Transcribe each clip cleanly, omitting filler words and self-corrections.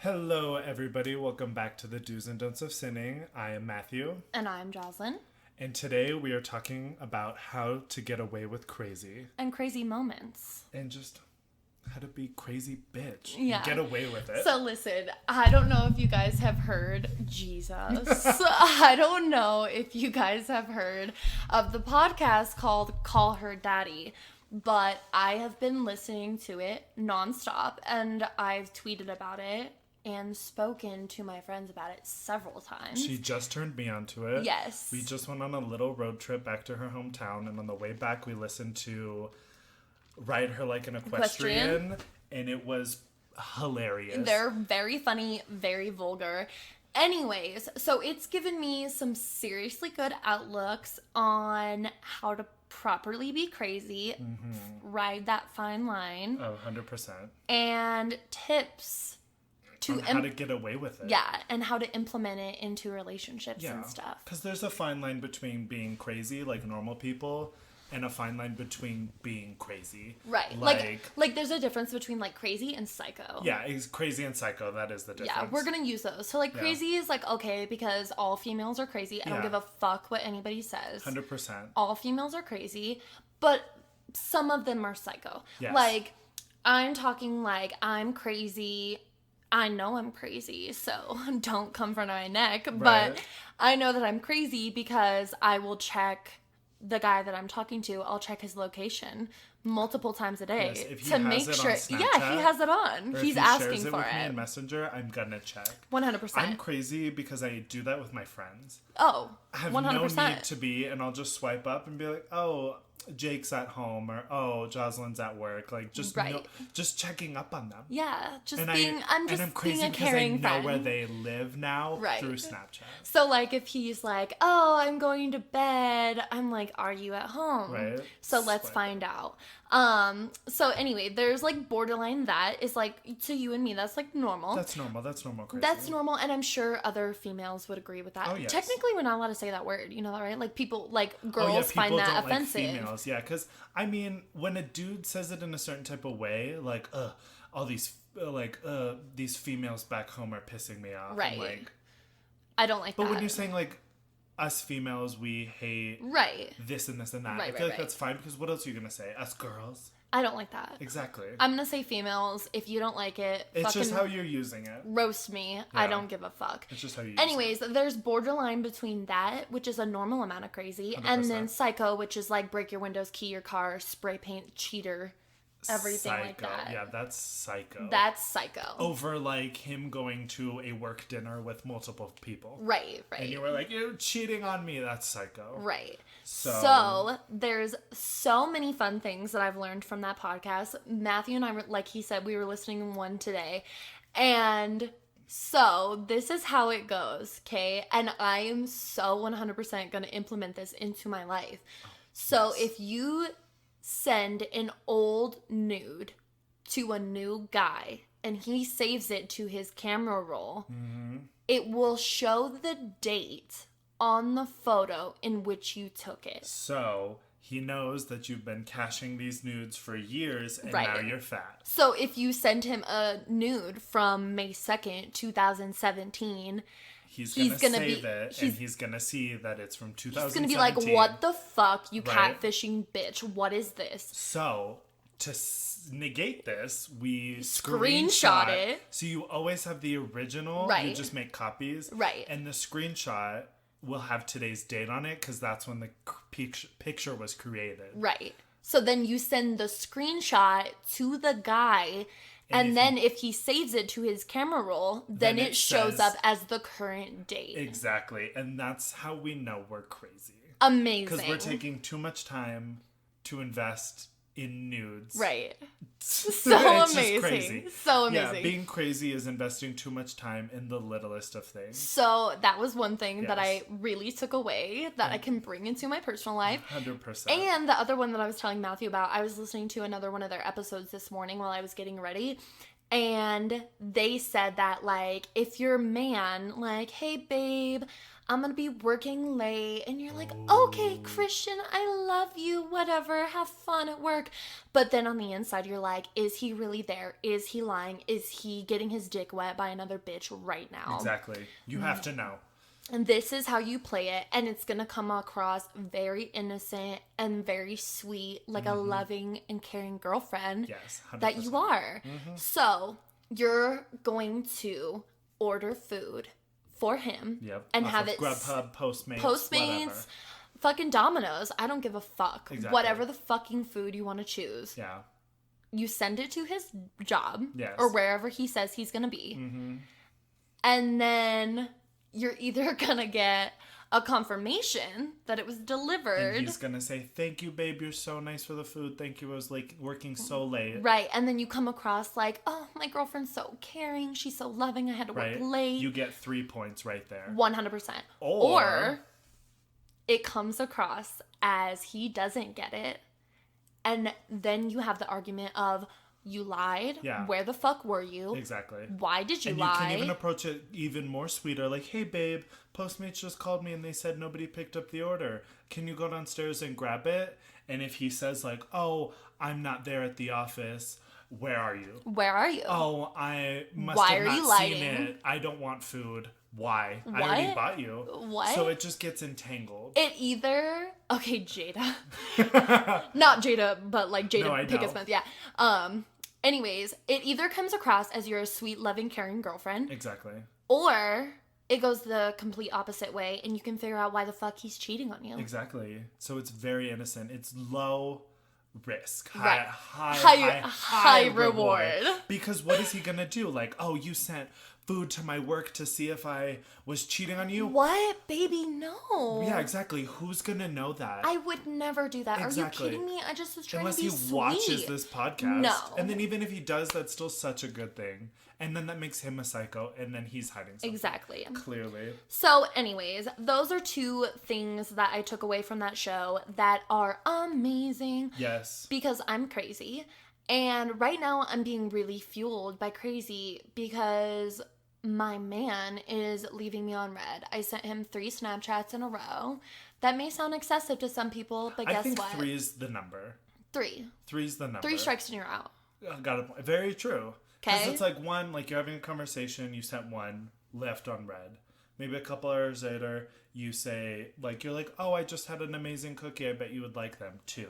Hello, everybody. Welcome back to the Do's and Don'ts of Sinning. I am Matthew. And I'm Joslyn. And today we are talking about how to get away with crazy. And crazy moments. And just how to be crazy bitch. Yeah. Get away with it. So listen, I don't know if you guys have heard, Jesus. I don't know if you guys have heard of the podcast called Call Her Daddy. But I have been listening to it nonstop. And I've tweeted about it. And spoken to my friends about it several times. She just turned me onto it. Yes. We just went on a little road trip back to her hometown, and on the way back we listened to Ride Her Like an Equestrian. And it was hilarious. They're very funny, very vulgar. Anyways, so it's given me some seriously good outlooks on how to properly be crazy, ride that fine line. Oh, 100%. And tips how to get away with it. Yeah, and how to implement it into relationships and stuff. Because there's a fine line between being crazy, like normal people, and a fine line between being crazy. Right. Like there's a difference between, like, crazy and psycho. Yeah, it's crazy and psycho. That is the difference. Yeah, we're going to use those. So, like, crazy is, like, okay, because all females are crazy. I don't give a fuck what anybody says. 100%. All females are crazy, but some of them are psycho. Yes. Like, I'm talking, like, I'm crazy. I know I'm crazy, so don't come for my neck. Right. But I know that I'm crazy because I will check the guy that I'm talking to. I'll check his location multiple times a day to make sure. Yeah, he has it on. He's asking for it. In Messenger, I'm gonna check. 100%. I'm crazy because I do that with my friends. Oh, I have 100%. no need to be, and I'll just swipe up and be like, oh, Jake's at home, or oh, Joslyn's at work. Like, just just checking up on them. Yeah, just and being. I'm just crazy being a caring because I know friend. where they live now through Snapchat. So, like, if he's like, "Oh, I'm going to bed," I'm like, "Are you at home?" Right. So let's find out. So anyway, there's, like, borderline that is, like, to you and me, that's, like, normal. That's normal. That's normal crazy. That's normal, and I'm sure other females would agree with that. Oh, yes. Technically, we're not allowed to say that word. You know that, right? Like, people, like, girls find that don't offensive. Like females. Yeah, because, I mean, when a dude says it in a certain type of way, like, all these, these females back home are pissing me off. Right. I'm like, I don't like that. But when you're saying, like, us females, we hate this and this and that. I feel like that's fine, because what else are you going to say? Us girls? I don't like that. Exactly. I'm going to say females. If you don't like it, it's just how you're using it. Roast me. Yeah. I don't give a fuck. It's just how you use Anyways, there's borderline between that, which is a normal amount of crazy, 100%. And then psycho, which is like break your windows, key your car, spray paint, cheater. Everything psycho. Like that. Yeah, that's psycho. That's psycho. Over, like, him going to a work dinner with multiple people. Right. And you were like, you're cheating on me. That's psycho. Right. So there's so many fun things that I've learned from that podcast. Matthew and I, like he said, we were listening to one today. And so this is how it goes, okay? And I am so 100% going to implement this into my life. So if you send an old nude to a new guy and he saves it to his camera roll, it will show the date on the photo in which you took it. So he knows that you've been caching these nudes for years and now you're fat. So if you send him a nude from May 2nd, 2017... He's gonna save it, and he's gonna see that it's from 2017. He's gonna be like, what the fuck, you catfishing bitch, what is this? So, to negate this, we screenshot it. So you always have the original, you just make copies. Right. And the screenshot will have today's date on it, because that's when the picture was created. Right. So then you send the screenshot to the guy, and then if he saves it to his camera roll, then it shows up as the current date. Exactly. And that's how we know we're crazy. Amazing. Because we're taking too much time to invest in nudes. Right. So it's amazing. Just crazy. So amazing. Yeah, being crazy is investing too much time in the littlest of things. So that was one thing that I really took away that I can bring into my personal life. 100%. And the other one that I was telling Matthew about, I was listening to another one of their episodes this morning while I was getting ready. And they said that, like, if your man, like, hey, babe, I'm gonna be working late. And you're like, okay, Christian, I love you, whatever, have fun at work. But then on the inside, you're like, is he really there? Is he lying? Is he getting his dick wet by another bitch right now? Exactly. You have to know. And this is how you play it, and it's gonna come across very innocent and very sweet, like a loving and caring girlfriend. Yes, 100%. That you are. So you're going to order food for him. Yep. And Off have of it Grubhub, Postmates, whatever. fucking Domino's. I don't give a fuck. Exactly. Whatever the fucking food you want to choose. Yeah. You send it to his job. Yes. Or wherever he says he's gonna be. And then you're either gonna get a confirmation that it was delivered. And he's gonna say, thank you, babe, you're so nice for the food. Thank you, I was like working so late. Right, and then you come across like, oh, my girlfriend's so caring. She's so loving. I had to work late. You get 3 points right there. 100%. Or it comes across as he doesn't get it. And then you have the argument of, you lied. Yeah. Where the fuck were you? Exactly. Why did you and lie? And you can even approach it even more sweeter. Like, hey, babe, Postmates just called me and they said nobody picked up the order. Can you go downstairs and grab it? And if he says, like, oh, I'm not there at the office, where are you? Where are you? Oh, I must Why have are not you seen lying? it. I don't want food. Why? What? I already bought you. What? So it just gets entangled. It either... Okay, Jada. Not Jada, but like Jada Pinkett Smith. Yeah. Anyways, it either comes across as you're a sweet, loving, caring girlfriend. Exactly. Or it goes the complete opposite way and you can figure out why the fuck he's cheating on you. Exactly. So it's very innocent. It's low risk. Right. High reward. Because what is he going to do? Like, oh, you sent food to my work to see if I was cheating on you? What? Baby, no. Yeah, exactly. Who's going to know that? I would never do that. Exactly. Are you kidding me? I just was trying Unless to be he sweet. watches this podcast. No. And then even if he does, that's still such a good thing. And then that makes him a psycho, and then he's hiding something. Exactly. Clearly. So, anyways, those are 2 things that I took away from that show that are amazing. Yes. Because I'm crazy. And right now, I'm being really fueled by crazy because my man is leaving me on red. I sent him 3 Snapchats in a row. That may sound excessive to some people, but guess what? 3 is the number. 3. 3 is the number. 3 strikes and you're out. Got a point. Very true. Okay. Because it's like one, like you're having a conversation, you sent 1, left on red. Maybe a couple hours later, you say, like, you're like, oh, I just had an amazing cookie. I bet you would like them. 2.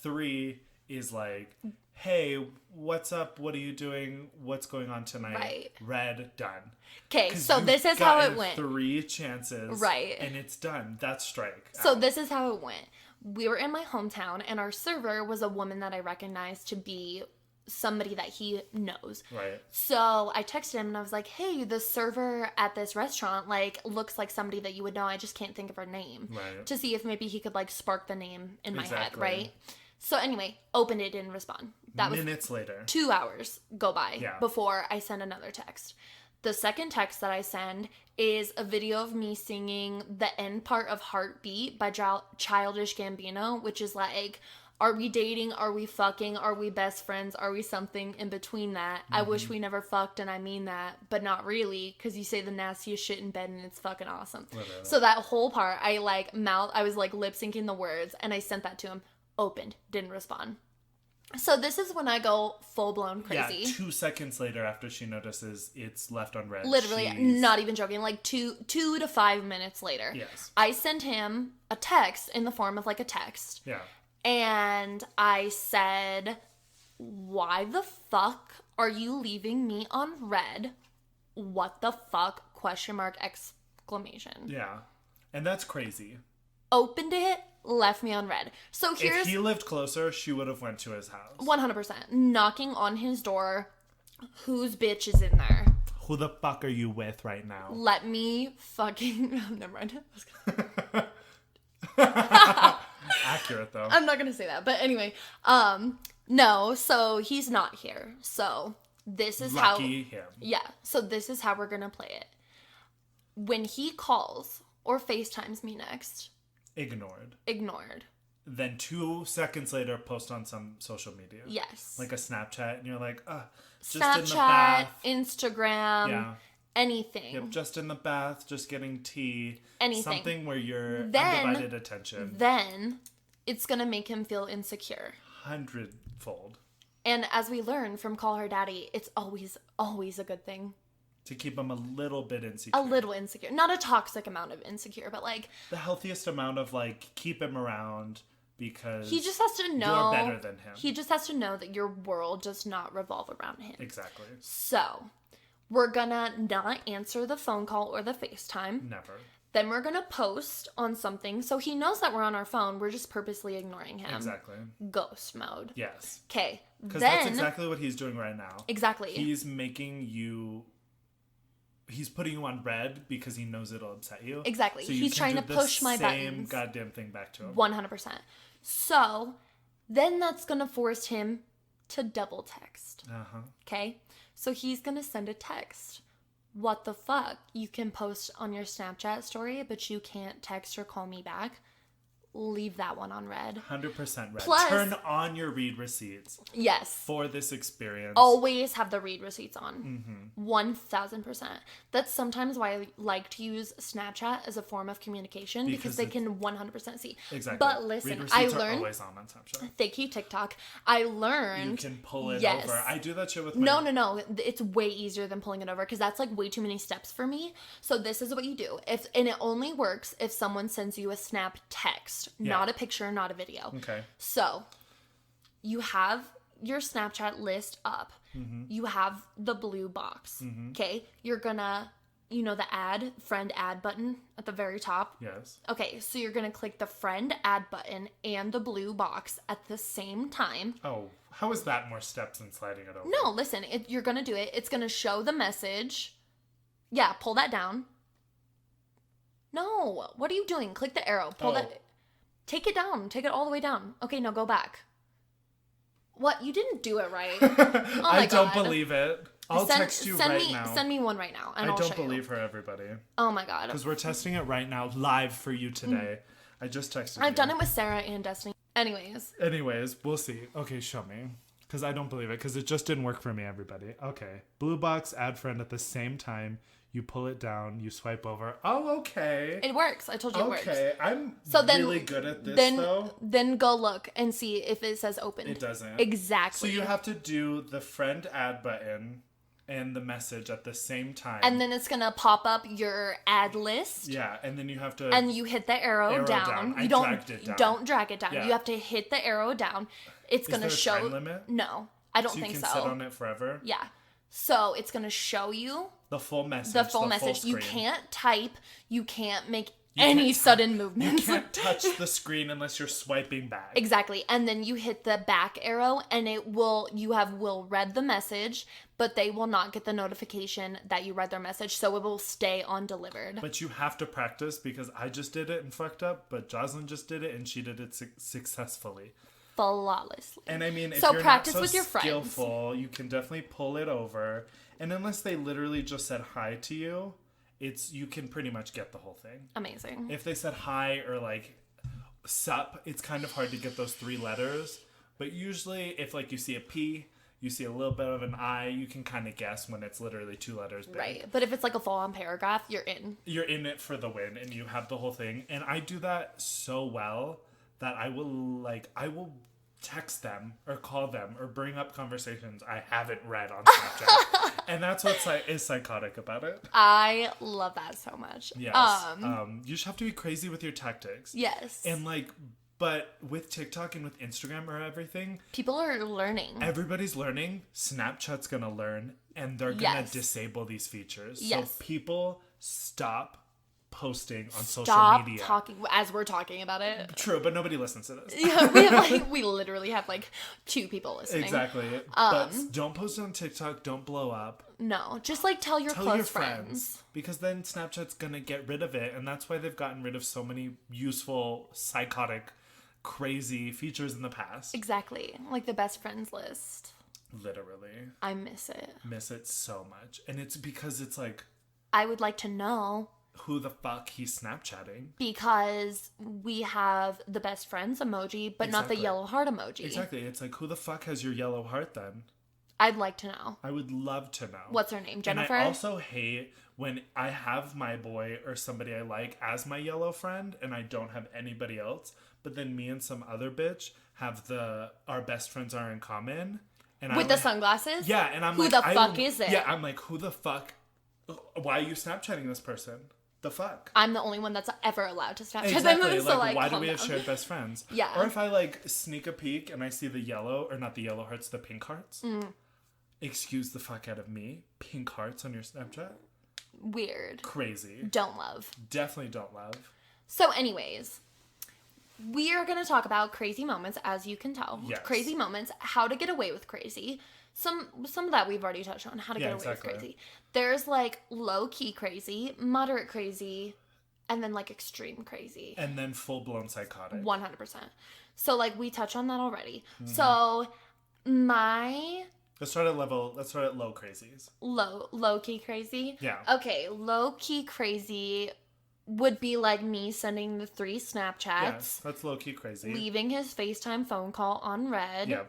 3 is like, hey, what's up? What are you doing? What's going on tonight? Right. Red, done. Okay, so this is how it went. 3 chances. Right. And it's done. That's strike. So this is how it went. We were in my hometown, and our server was a woman that I recognized to be somebody that he knows. Right. So I texted him and I was like, hey, the server at this restaurant like looks like somebody that you would know. I just can't think of her name. Right. To see if maybe he could like spark the name in my head, Exactly. right? So anyway, opened it, didn't respond. That was minutes later. 2 hours go by Yeah. before I send another text. The second text that I send is a video of me singing the end part of Heartbeat by Childish Gambino, which is like, are we dating? Are we fucking? Are we best friends? Are we something in between that? I wish we never fucked, and I mean that, but not really, because you say the nastiest shit in bed, and it's fucking awesome. Literally. So that whole part, I was like lip syncing the words, and I sent that to him. Opened, didn't respond. So this is when I go full blown crazy. Yeah, 2 seconds later after she notices it's left on red. Literally, not even joking, like 2 to 5 minutes later. Yes. I sent him a text in the form of like a text. Yeah. And I said, why the fuck are you leaving me on red? What the fuck? Question mark, exclamation. Yeah. And that's crazy. Opened it, left me on red. So here's... If he lived closer, she would have went to his house. 100%. Knocking on his door. Whose bitch is in there? Who the fuck are you with right now? Let me fucking... Never mind. Accurate, though. I'm not gonna say that, but anyway, no, so he's not here. So this is Lucky him. Yeah, so this is how we're gonna play it. When he calls or FaceTimes me next, ignored. Then 2 seconds later, post on some social media. Yes. Like a Snapchat, and you're like, just Snapchat, in the bath. Instagram, Yeah. anything. Yep, just in the bath, just getting tea. Anything. Something where you're Then, undivided attention. Then it's going to make him feel insecure. 100-fold. And as we learn from Call Her Daddy, it's always, always a good thing. To keep him a little bit insecure. A little insecure. Not a toxic amount of insecure, but like... the healthiest amount of like, keep him around because... he just has to know... you're better than him. He just has to know that your world does not revolve around him. Exactly. So, we're gonna not answer the phone call or the FaceTime. Never. Then we're gonna post on something so he knows that we're on our phone. We're just purposely ignoring him. Exactly. Ghost mode. Yes. Okay. Because that's exactly what he's doing right now. Exactly. He's making you... he's putting you on red because he knows it'll upset you. Exactly. So he's trying to push my buttons. Same goddamn thing back to him. 100%. So, then that's gonna force him to double text. Uh-huh. Okay? So he's gonna send a text. What the fuck? You can post on your Snapchat story, but you can't text or call me back. Leave that one on red. 100% red. Plus, turn on your read receipts. Yes. For this experience. Always have the read receipts on. Mm-hmm. 1000%. That's sometimes why I like to use Snapchat as a form of communication because they can 100% see. Exactly. But listen, read I receipts learned. Are always on Snapchat. Thank you, TikTok. I learned. You can pull it yes. over. I do that shit with my... No. It's way easier than pulling it over because that's like way too many steps for me. So this is what you do. And it only works if someone sends you a snap text, not a picture, not a video. Okay. So you have your Snapchat list up. Mm-hmm. You have the blue box. Mm-hmm. Okay. You're gonna, the friend add button at the very top. Yes. Okay. So you're gonna click the friend add button and the blue box at the same time. Oh, how is that more steps than sliding it over? No, listen, you're gonna do it. It's gonna show the message. Yeah, pull that down. No, what are you doing? Click the arrow. Pull that. Take it down. Take it all the way down. Okay, now go back. What? You didn't do it right. Oh my I don't God. believe it. I'll text you right now. Send me one right now, and I I'll don't show believe you. her, everybody. Oh my God. Because we're testing it right now, live for you today. I just texted you. I've done it with Sarah and Destiny. Anyways, we'll see. Okay, show me. Because I don't believe it. Because it just didn't work for me, everybody. Okay. Blue box, add friend at the same time. You pull it down. You swipe over. Oh, okay. It works. I told you it works. Okay. I'm really good at this, though. Then go look and see if it says open. It doesn't. Exactly. So you have to do the friend add button and the message at the same time. And then it's going to pop up your ad list. Yeah, and then you have to... and you hit the arrow down. I dragged it down. Don't drag it down. Yeah. You have to hit the arrow down. It's going to show... Is there a time limit? No, I don't think so. You can sit on it forever? Yeah. So it's going to show you... the full message. The full message. Full You can't type. You can't make any sudden movements. You can't touch the screen unless you're swiping back. Exactly. And then you hit the back arrow and will read the message, but they will not get the notification that you read their message, so it will stay on delivered. But you have to practice because I just did it and fucked up, but Joslyn just did it and she did it successfully. Flawlessly. And I mean, if so you're practice not so with your friends. skillful, you can definitely pull it over. And unless they literally just said hi to you, you can pretty much get the whole thing. Amazing. If they said hi or like sup, it's kind of hard to get those 3 letters. But usually if like you see a P, you see a little bit of an I, you can kind of guess when it's literally 2 letters big. Right. But if it's like a full-on paragraph, you're in. You're in it for the win and you have the whole thing. And I do that so well that I will text them or call them or bring up conversations I haven't read on Snapchat. And that's what is psychotic about it. I love that so much. Yes. You just have to be crazy with your tactics. Yes. And but with TikTok and with Instagram or everything, people are learning. Everybody's learning. Snapchat's going to learn and they're going to disable these features. Yes. So people stop posting on social media. Stop talking as we're talking about it. True, but nobody listens to this. Yeah, we literally have 2 people listening. Exactly. But don't post it on TikTok. Don't blow up. No, just tell your close friends. Because then Snapchat's gonna get rid of it, and that's why they've gotten rid of so many useful, psychotic, crazy features in the past. Exactly, like the best friends list. Literally. I miss it. Miss it so much, and it's because it's like. I would like to know. Who the fuck he's Snapchatting. Because we have the best friends emoji, but not the yellow heart emoji. Exactly. It's like, who the fuck has your yellow heart then? I'd like to know. I would love to know. What's her name? Jennifer? And I also hate when I have my boy or somebody I like as my yellow friend and I don't have anybody else, but then me and some other bitch have our best friends are in common. And with the sunglasses? Yeah, and I'm who like, the fuck is it? Yeah, I'm like, who the fuck? Why are you Snapchatting this person? The fuck? I'm the only one that's ever allowed to Snapchat Exactly. them. So why do we down. have shared best friends? Yeah. Or if I like sneak a peek and I see the yellow, or not the yellow hearts, the pink hearts. Excuse the fuck out of me. Pink hearts on your Snapchat? Weird. Crazy. Don't love. Definitely don't love. So anyways, we are going to talk about crazy moments, as you can tell. Yes. Crazy moments, how to get away with crazy. Some of that we've already touched on, how to get away with crazy. There's like low-key crazy, moderate crazy, and then like extreme crazy. And then full-blown psychotic. 100%. So like we touched on that already. So Let's start at low crazies. Low-key crazy? Yeah. Okay, low-key crazy would be like me sending the 3 Snapchats. Yes, that's low-key crazy. Leaving his FaceTime phone call on red. Yeah.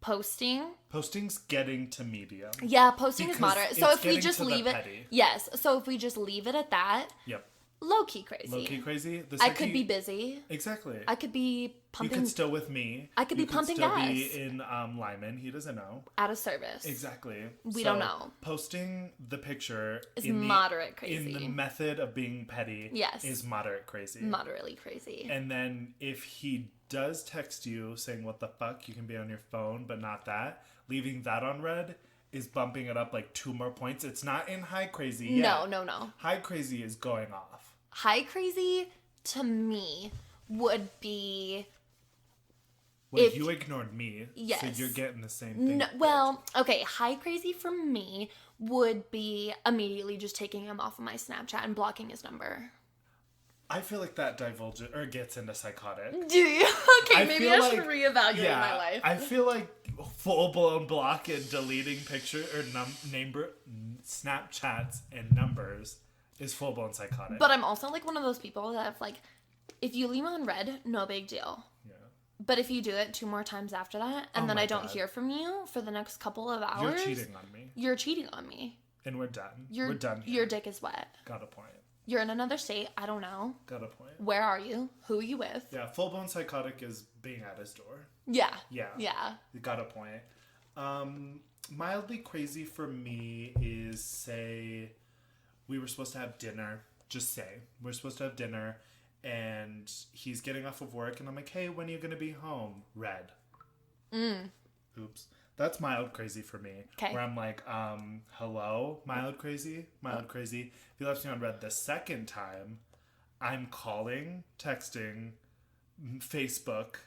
Posting's getting to medium. Yeah, posting is moderate. So if we just leave it, yes. So if we just leave it at that. Yep. Low key crazy. Low key crazy. I could be busy. Exactly. I could be pumping. You could still with me. I could be pumping gas. You could still be in Lyman. He doesn't know. Out of service. Exactly. We don't know. Posting the picture is moderate crazy. In the method of being petty. Yes. Is moderate crazy. Moderately crazy. And then if he does text you saying what the fuck, you can be on your phone, but not that. Leaving that on red is bumping it up like 2 more points. It's not in high crazy yet. No. High crazy is going off. High crazy to me would be if you ignored me. Yes. So you're getting the same thing. No, well, okay, high crazy for me would be immediately just taking him off of my Snapchat and blocking his number. I feel like that divulges or gets into psychotic. Do you? Okay, maybe I should reevaluate my life. I feel like full-blown block and deleting picture or Snapchats and numbers is full-blown psychotic. But I'm also like one of those people that if like, if you leave me on red, no big deal. Yeah. But if you do it 2 more times after that, and then I don't hear from you for the next couple of hours, you're cheating on me. You're cheating on me. And we're done. We're done here. Your dick is wet. Got a point. You're in another state. I don't know. Got a point. Where are you? Who are you with? Yeah, full-blown psychotic is being at his door. Yeah. Yeah. Yeah. You got a point. Mildly crazy for me is, say, we were supposed to have dinner. Just say. We're supposed to have dinner, and he's getting off of work, and I'm like, hey, when are you going to be home? Red. Oops. That's mild crazy for me. Okay. Where I'm like, hello? Mild crazy? Mild crazy. If he left me on red the second time, I'm calling, texting, Facebook,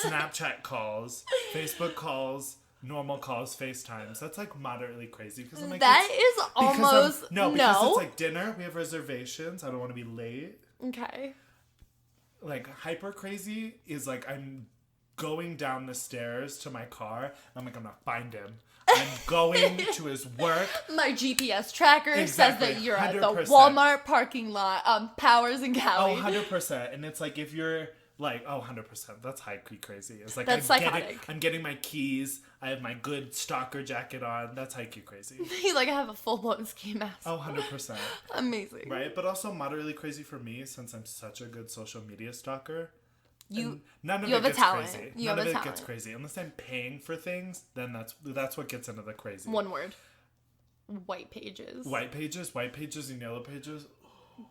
Snapchat calls, Facebook calls, normal calls, FaceTimes. That's like moderately crazy. Because I'm like, that is almost... because it's like dinner. We have reservations. I don't want to be late. Okay. Like hyper crazy is like I'm going down the stairs to my car. I'm like, I'm not find him. I'm going to his work. My GPS tracker says that you're 100%. at the Walmart parking lot, Powers and Cali. 100%. And it's like if you're like, 100%. That's high key crazy. It's like that's psychotic. I'm getting my keys. I have my good stalker jacket on. That's high key crazy. He's like, I have a full-blown ski mask. 100%. Amazing. Right? But also moderately crazy for me since I'm such a good social media stalker. None of you it have a gets talent. crazy. You None have of a it talent. gets crazy. Unless I'm paying for things, then that's what gets into the crazy. One word. White pages. White pages and yellow pages.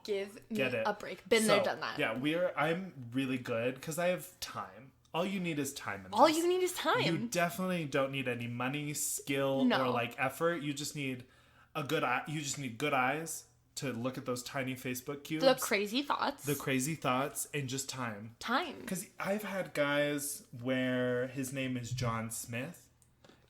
Give me a break. Been there, done that. Yeah, I'm really good because I have time. All you need is time in this. All you need is time. You definitely don't need any money, skill, or like effort. You just need a good eye. You just need good eyes to look at those tiny Facebook cubes. The crazy thoughts. And just time. Time. Because I've had guys where his name is John Smith,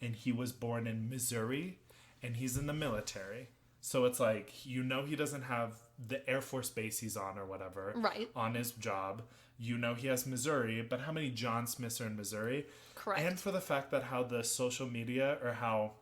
and he was born in Missouri, and he's in the military. So it's like, he doesn't have the Air Force base he's on or whatever. Right. On his job. He has Missouri, but how many John Smiths are in Missouri? Correct. And for the fact that how the social media or how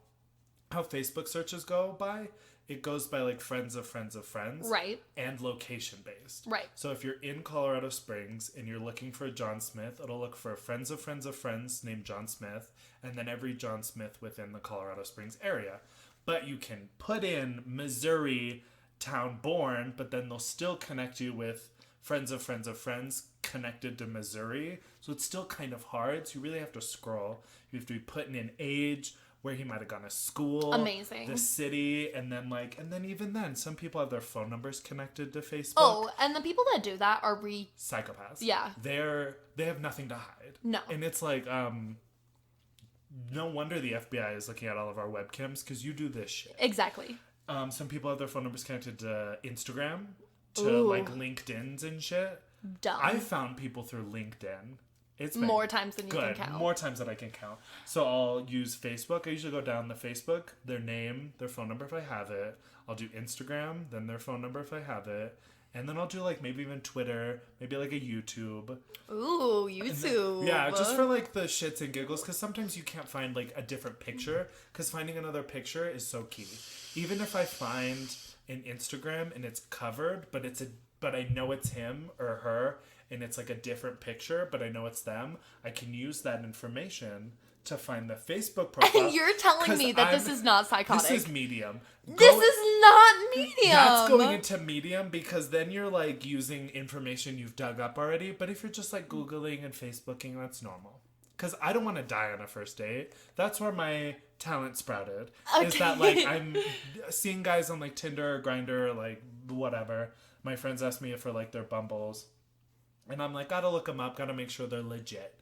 Facebook searches go by it goes by like friends of friends of friends. Right. And location based. Right. So if you're in Colorado Springs and you're looking for John Smith, it'll look for friends of friends of friends named John Smith, and then every John Smith within the Colorado Springs area. But you can put in Missouri town born, but then they'll still connect you with friends of friends of friends connected to Missouri. So it's still kind of hard. So you really have to scroll. You have to be putting in age, where he might have gone to school. Amazing. The city, and then even then, some people have their phone numbers connected to Facebook. Oh, and the people that do that are psychopaths. Yeah. They have nothing to hide. No. And it's like, no wonder the FBI is looking at all of our webcams, because you do this shit. Exactly. Some people have their phone numbers connected to Instagram, to Ooh. like LinkedIn's and shit. Dumb. I found people through LinkedIn. It's been more times than you can count. More times than I can count. So I'll use Facebook. I usually go down the Facebook, their name, their phone number if I have it. I'll do Instagram, then their phone number if I have it. And then I'll do like maybe even Twitter, maybe like a YouTube. Ooh, YouTube. Then, yeah, just for like the shits and giggles, because sometimes you can't find like a different picture, because finding another picture is so key. Even if I find an Instagram and it's covered, but I know it's him or her, and it's like a different picture, but I know it's them, I can use that information to find the Facebook profile. And you're telling me that this is not psychotic. This is medium. This is not medium. That's going into medium, because then you're like using information you've dug up already. But if you're just like Googling and Facebooking, that's normal. Because I don't want to die on a first date. That's where my talent sprouted. Okay. Is that like I'm seeing guys on like Tinder or Grindr or like whatever. My friends ask me for like their Bumbles. And I'm like, gotta look them up, gotta make sure they're legit,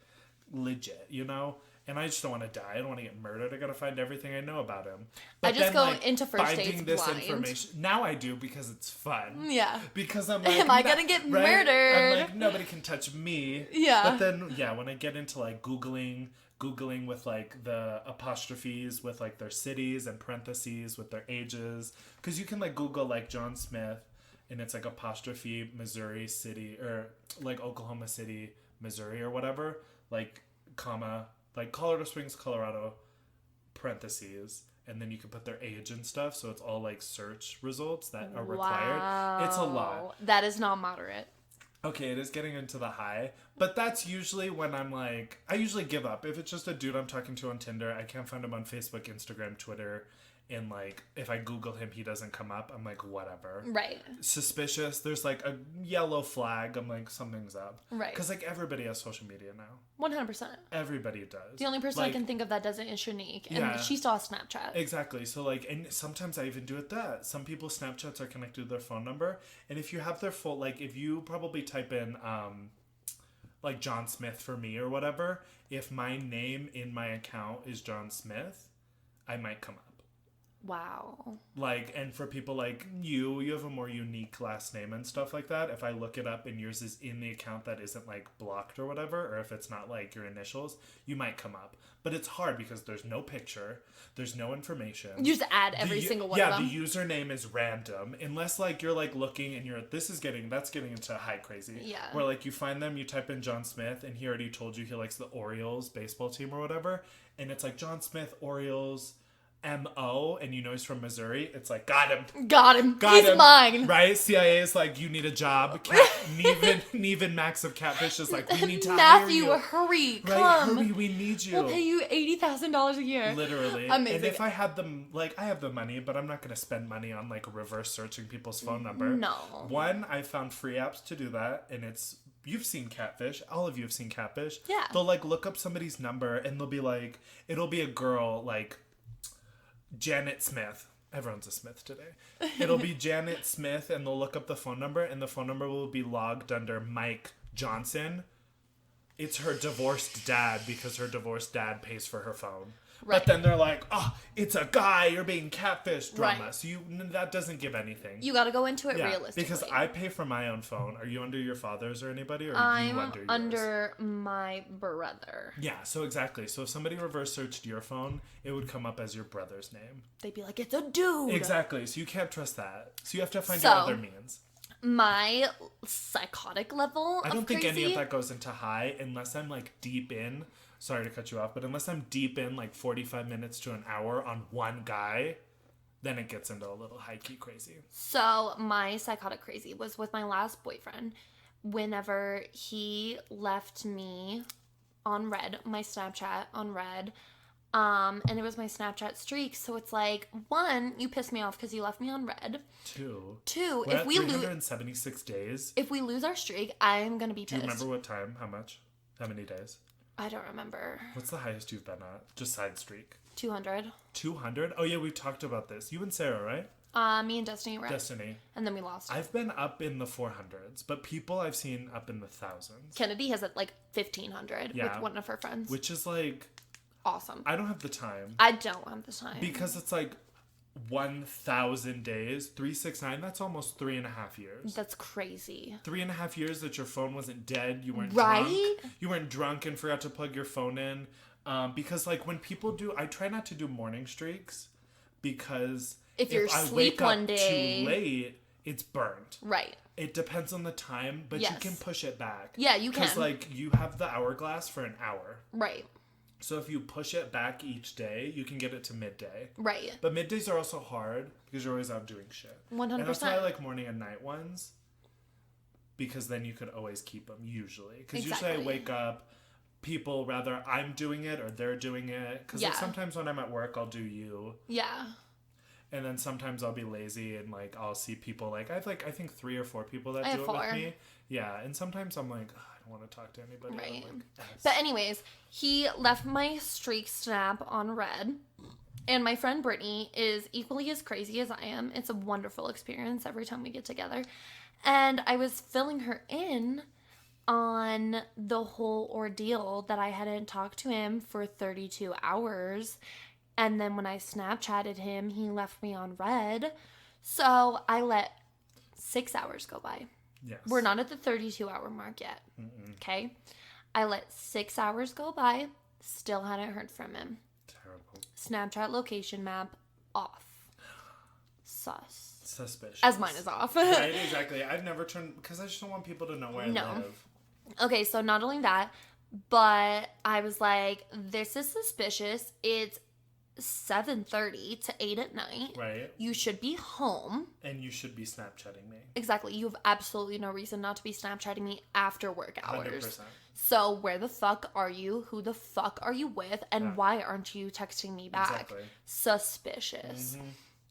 you know? And I just don't want to die. I don't want to get murdered. I gotta find everything I know about him. But I just then, go into first dates blind. Information. Now I do, because it's fun. Yeah. Because I'm like, am I gonna get murdered? I'm like, nobody can touch me. Yeah. But then, yeah, when I get into like Googling with like the apostrophes with like their cities and parentheses with their ages, because you can like Google like John Smith, and it's like apostrophe Missouri City, or like Oklahoma City, Missouri, or whatever, like comma, like Colorado Springs, Colorado, parentheses, and then you can put their age and stuff, so it's all like search results that are required. Wow. It's a lot. That is not moderate. Okay, it is getting into the high, but that's usually when I'm like, I usually give up. If it's just a dude I'm talking to on Tinder, I can't find him on Facebook, Instagram, Twitter, and like if I Google him, he doesn't come up, I'm like, whatever. Right. Suspicious. There's like a yellow flag. I'm like, something's up. Right. Because like everybody has social media now. 100%. Everybody does. The only person like, I can think of that doesn't is Shanique, and yeah, she saw Snapchat. Exactly. So like, and sometimes I even do it that. Some people's Snapchats are connected to their phone number, and if you have their full, like if you probably type in like John Smith for me or whatever, if my name in my account is John Smith, I might come up. Wow. Like, and for people like you have a more unique last name and stuff like that. If I look it up and yours is in the account that isn't like blocked or whatever, or if it's not like your initials, you might come up. But it's hard because there's no picture, there's no information. You just add every single one of them. Yeah, the username is random. Unless like you're like looking and that's getting into high crazy. Yeah. Where like you find them, you type in John Smith, and he already told you he likes the Orioles baseball team or whatever. And it's like John Smith, Orioles, M.O., and you know he's from Missouri. It's like, got him. He's mine. Right? CIA is like, you need a job. Nevin Max of Catfish is like, we need to hire you. Matthew, hurry, right? come. Hurry, we need you. We'll pay you $80,000 a year. Literally. Amazing. And if I had them, like, I have the money, but I'm not going to spend money on, like, reverse searching people's phone number. No. One, I found free apps to do that, and you've seen Catfish. All of you have seen Catfish. Yeah. They'll, like, look up somebody's number, and they'll be like, it'll be a girl, like, Janet Smith. Everyone's a Smith today. It'll be Janet Smith, and they'll look up the phone number, and the phone number will be logged under Mike Johnson. It's her divorced dad, because her divorced dad pays for her phone. Right. But then they're like, oh, it's a guy, you're being catfished drama. Right. So that doesn't give anything. You got to go into it realistically. Because I pay for my own phone. Are you under your father's or anybody? Or are you under yours? Under my brother. Yeah, so exactly. So if somebody reverse searched your phone, it would come up as your brother's name. They'd be like, it's a dude. Exactly. So you can't trust that. So you have to find your other means. My psychotic level I don't think any of that goes into high unless I'm like deep in. Sorry to cut you off, but unless I'm deep in like 45 minutes to an hour on one guy, Then it gets into a little high-key crazy. So my psychotic crazy was with my last boyfriend. Whenever he left me on red, my Snapchat on red, and it was my Snapchat streak. So it's like, 1, you pissed me off because you left me on red. 2, We're if we 376 days. If we lose our streak, I'm gonna be pissed. Do you remember what time? How much? How many days? I don't remember. What's the highest you've been at? Just side streak. 200. 200? Oh yeah, we've talked about this. You and Sarah, right? Me and Destiny were. Destiny. And then we lost. I've been up in the 400s, but people I've seen up in the thousands. Kennedy has it like 1,500 with one of her friends. Which is like... awesome. I don't have the time. I don't have the time. Because it's like 1,000 days, 369, that's almost 3.5 years. That's crazy. 3.5 years that your phone wasn't dead, you weren't right? drunk. You weren't drunk and forgot to plug your phone in. Because like when people do, I try not to do morning streaks because if you're asleep one day too late, it's burnt. Right. It depends on the time, but you can push it back. Yeah, you can. Because like you have the hourglass for an hour. Right. So if you push it back each day, you can get it to midday. Right. But middays are also hard because you're always out doing shit. 100%. And that's why I like morning and night ones. Because then you could always keep them, usually. Because usually I wake up, people, rather I'm doing it or they're doing it. Because like sometimes when I'm at work, I'll do you. Yeah. And then sometimes I'll be lazy and like I'll see people like, I have like, I think 3 or 4 people that do it with me. Yeah. And sometimes I'm like, I don't want to talk to anybody. Right. Like, but anyways, he left my streak snap on red. And my friend Brittany is equally as crazy as I am. It's a wonderful experience every time we get together. And I was filling her in on the whole ordeal that I hadn't talked to him for 32 hours. And then when I Snapchatted him, he left me on red. So I let 6 hours go by. Yes. We're not at the 32-hour mark yet. Mm-mm. Okay? I let 6 hours go by. Still hadn't heard from him. Terrible. Snapchat location map off. Sus. Suspicious. As mine is off. Right, exactly. I've never turned... Because I just don't want people to know where I live. Okay, so not only that, but I was like, this is suspicious. It's 7:30 to 8 at night. Right. You should be home. And you should be Snapchatting me. Exactly. You have absolutely no reason not to be Snapchatting me after work hours. 100%. So where the fuck are you? Who the fuck are you with? And why aren't you texting me back? Exactly. Suspicious.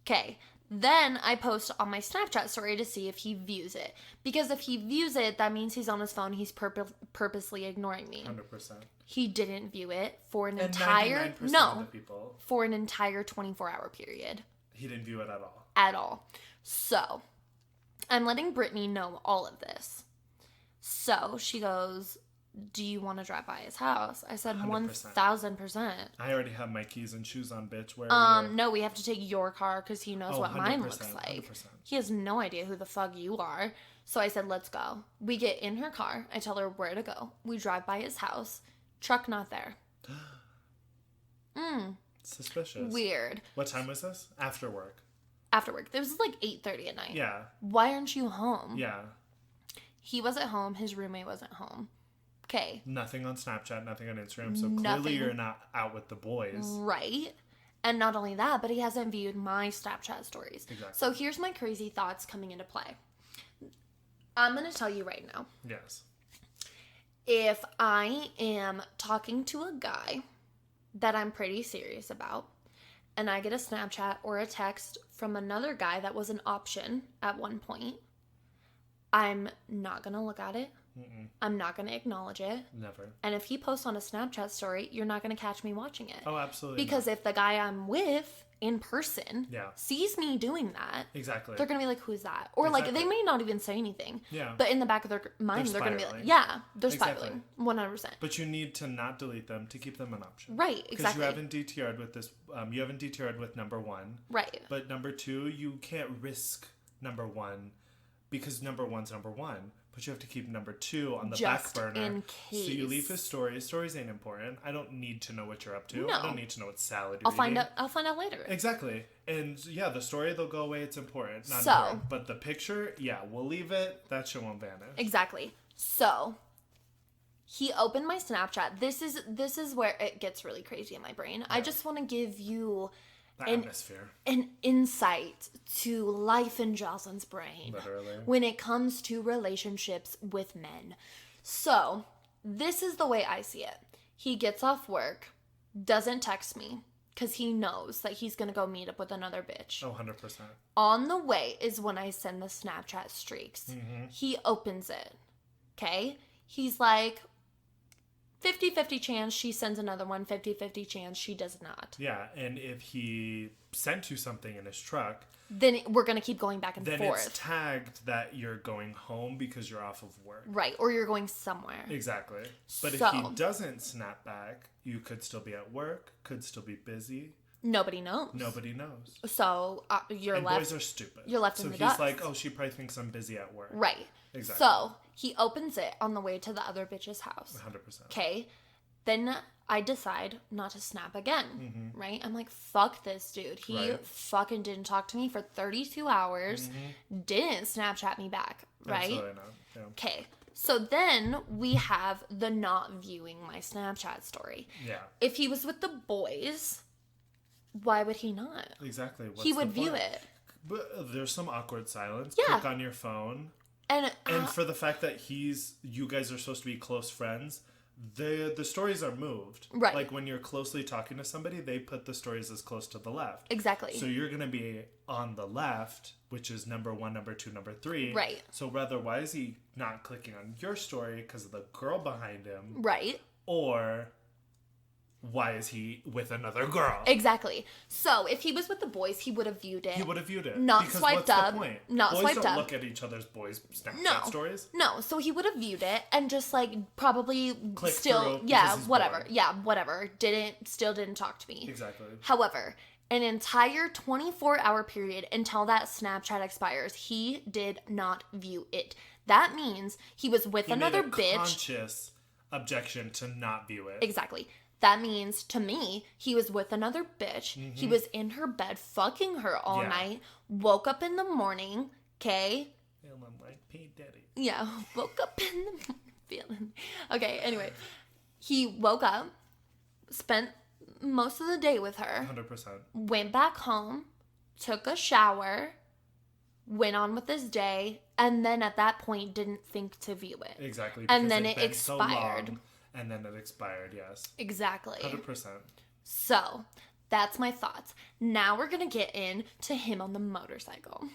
Okay. Then I post on my Snapchat story to see if he views it. Because if he views it, that means he's on his phone. He's purposely ignoring me. 100%. He didn't view it for an and entire... 99% No. of the people, for an entire 24-hour period. He didn't view it at all. At all. So, I'm letting Brittany know all of this. So, she goes, do you want to drive by his house? I said 1,000%. I already have my keys and shoes on, bitch. Where are you? No, we have to take your car because he knows what mine looks like. 100%. He has no idea who the fuck you are. So I said, let's go. We get in her car. I tell her where to go. We drive by his house. Truck not there. Suspicious. Weird. What time was this? After work. After work. This was like 8:30 at night. Yeah. Why aren't you home? Yeah. He wasn't home. His roommate wasn't home. Okay. Nothing on Snapchat, nothing on Instagram. So clearly you're not out with the boys. Right. And not only that, but he hasn't viewed my Snapchat stories. Exactly. So here's my crazy thoughts coming into play. I'm going to tell you right now. Yes. If I am talking to a guy that I'm pretty serious about, and I get a Snapchat or a text from another guy that was an option at one point, I'm not going to look at it. Mm-mm. I'm not going to acknowledge it. Never. And if he posts on a Snapchat story, you're not going to catch me watching it. Oh, absolutely. Because if the guy I'm with in person sees me doing that, exactly, they're going to be like, who's that? Or like, they may not even say anything. Yeah. But in the back of their mind, they're going to be like, they're spiraling. 100%. But you need to not delete them to keep them an option. Right, exactly. Because you haven't DTR'd with this, you haven't DTR'd with number 1. Right. But number 2, you can't risk number 1 because number 1's number 1. But you have to keep number 2 on the back burner. In case. So you leave his stories. Stories ain't important. I don't need to know what you're up to. No. I don't need to know what salad you're eating. I'll find out later. Exactly. And yeah, the story, they'll go away. It's important. Not so, important. But the picture, we'll leave it. That shit won't vanish. Exactly. So, he opened my Snapchat. This is where it gets really crazy in my brain. Yeah. I just want to give you an insight to life in Joslyn's brain. Literally. When it comes to relationships with men. So, this is the way I see it. He gets off work, doesn't text me, because he knows that he's going to go meet up with another bitch. Oh, 100%. On the way is when I send the Snapchat streaks. Mm-hmm. He opens it. Okay? He's like, 50-50 chance she sends another one, 50-50 chance she does not. Yeah, and if he sent you something in his truck, then we're going to keep going back and then forth. it's tagged that you're going home because you're off of work. Right, or you're going somewhere. Exactly. But if he doesn't snap back, you could still be at work, could still be busy. Nobody knows. Nobody knows. So you're and left. Boys are stupid. You're left in the dust. So he's like, oh, she probably thinks I'm busy at work. Right. Exactly. So he opens it on the way to the other bitch's house. 100%. Okay. Then I decide not to snap again. Right? I'm like, fuck this dude. He fucking didn't talk to me for 32 hours. Didn't Snapchat me back. Right? Absolutely not. Yeah. Okay. So then we have the not viewing my Snapchat story. Yeah. If he was with the boys, why would he not? Exactly. What's he would view it. But there's some awkward silence. Yeah. Click on your phone. And for the fact that you guys are supposed to be close friends, the stories are moved. Right. Like when you're closely talking to somebody, they put the stories as close to the left. Exactly. So you're going to be on the left, which is number 1, number 2, number 3. Right. So rather, why is he not clicking on your story because of the girl behind him? Right. Or why is he with another girl? Exactly. So if he was with the boys, he would have viewed it. He would have viewed it. Not because swiped what's up. The point? Not boys swiped don't up. Look at each other's boys' Snapchat stories. No. So he would have viewed it and just like probably Click still, through yeah, because he's whatever. bored. Yeah, whatever. Still didn't talk to me. Exactly. However, an entire 24-hour period until that Snapchat expires, he did not view it. That means he was with another bitch. Conscious objection to not view it. Exactly. That means, to me, he was with another bitch. Mm-hmm. He was in her bed fucking her all night. Woke up in the morning, okay? Feeling like P. Diddy. Yeah, woke up in the morning feeling... Okay, anyway. He woke up, spent most of the day with her. 100%. Went back home, took a shower, went on with his day, and then at that point didn't think to view it. Exactly. And then it expired. So long, and then it expired, yes. Exactly. 100%. So, that's my thoughts. Now we're going to get into him on the motorcycle.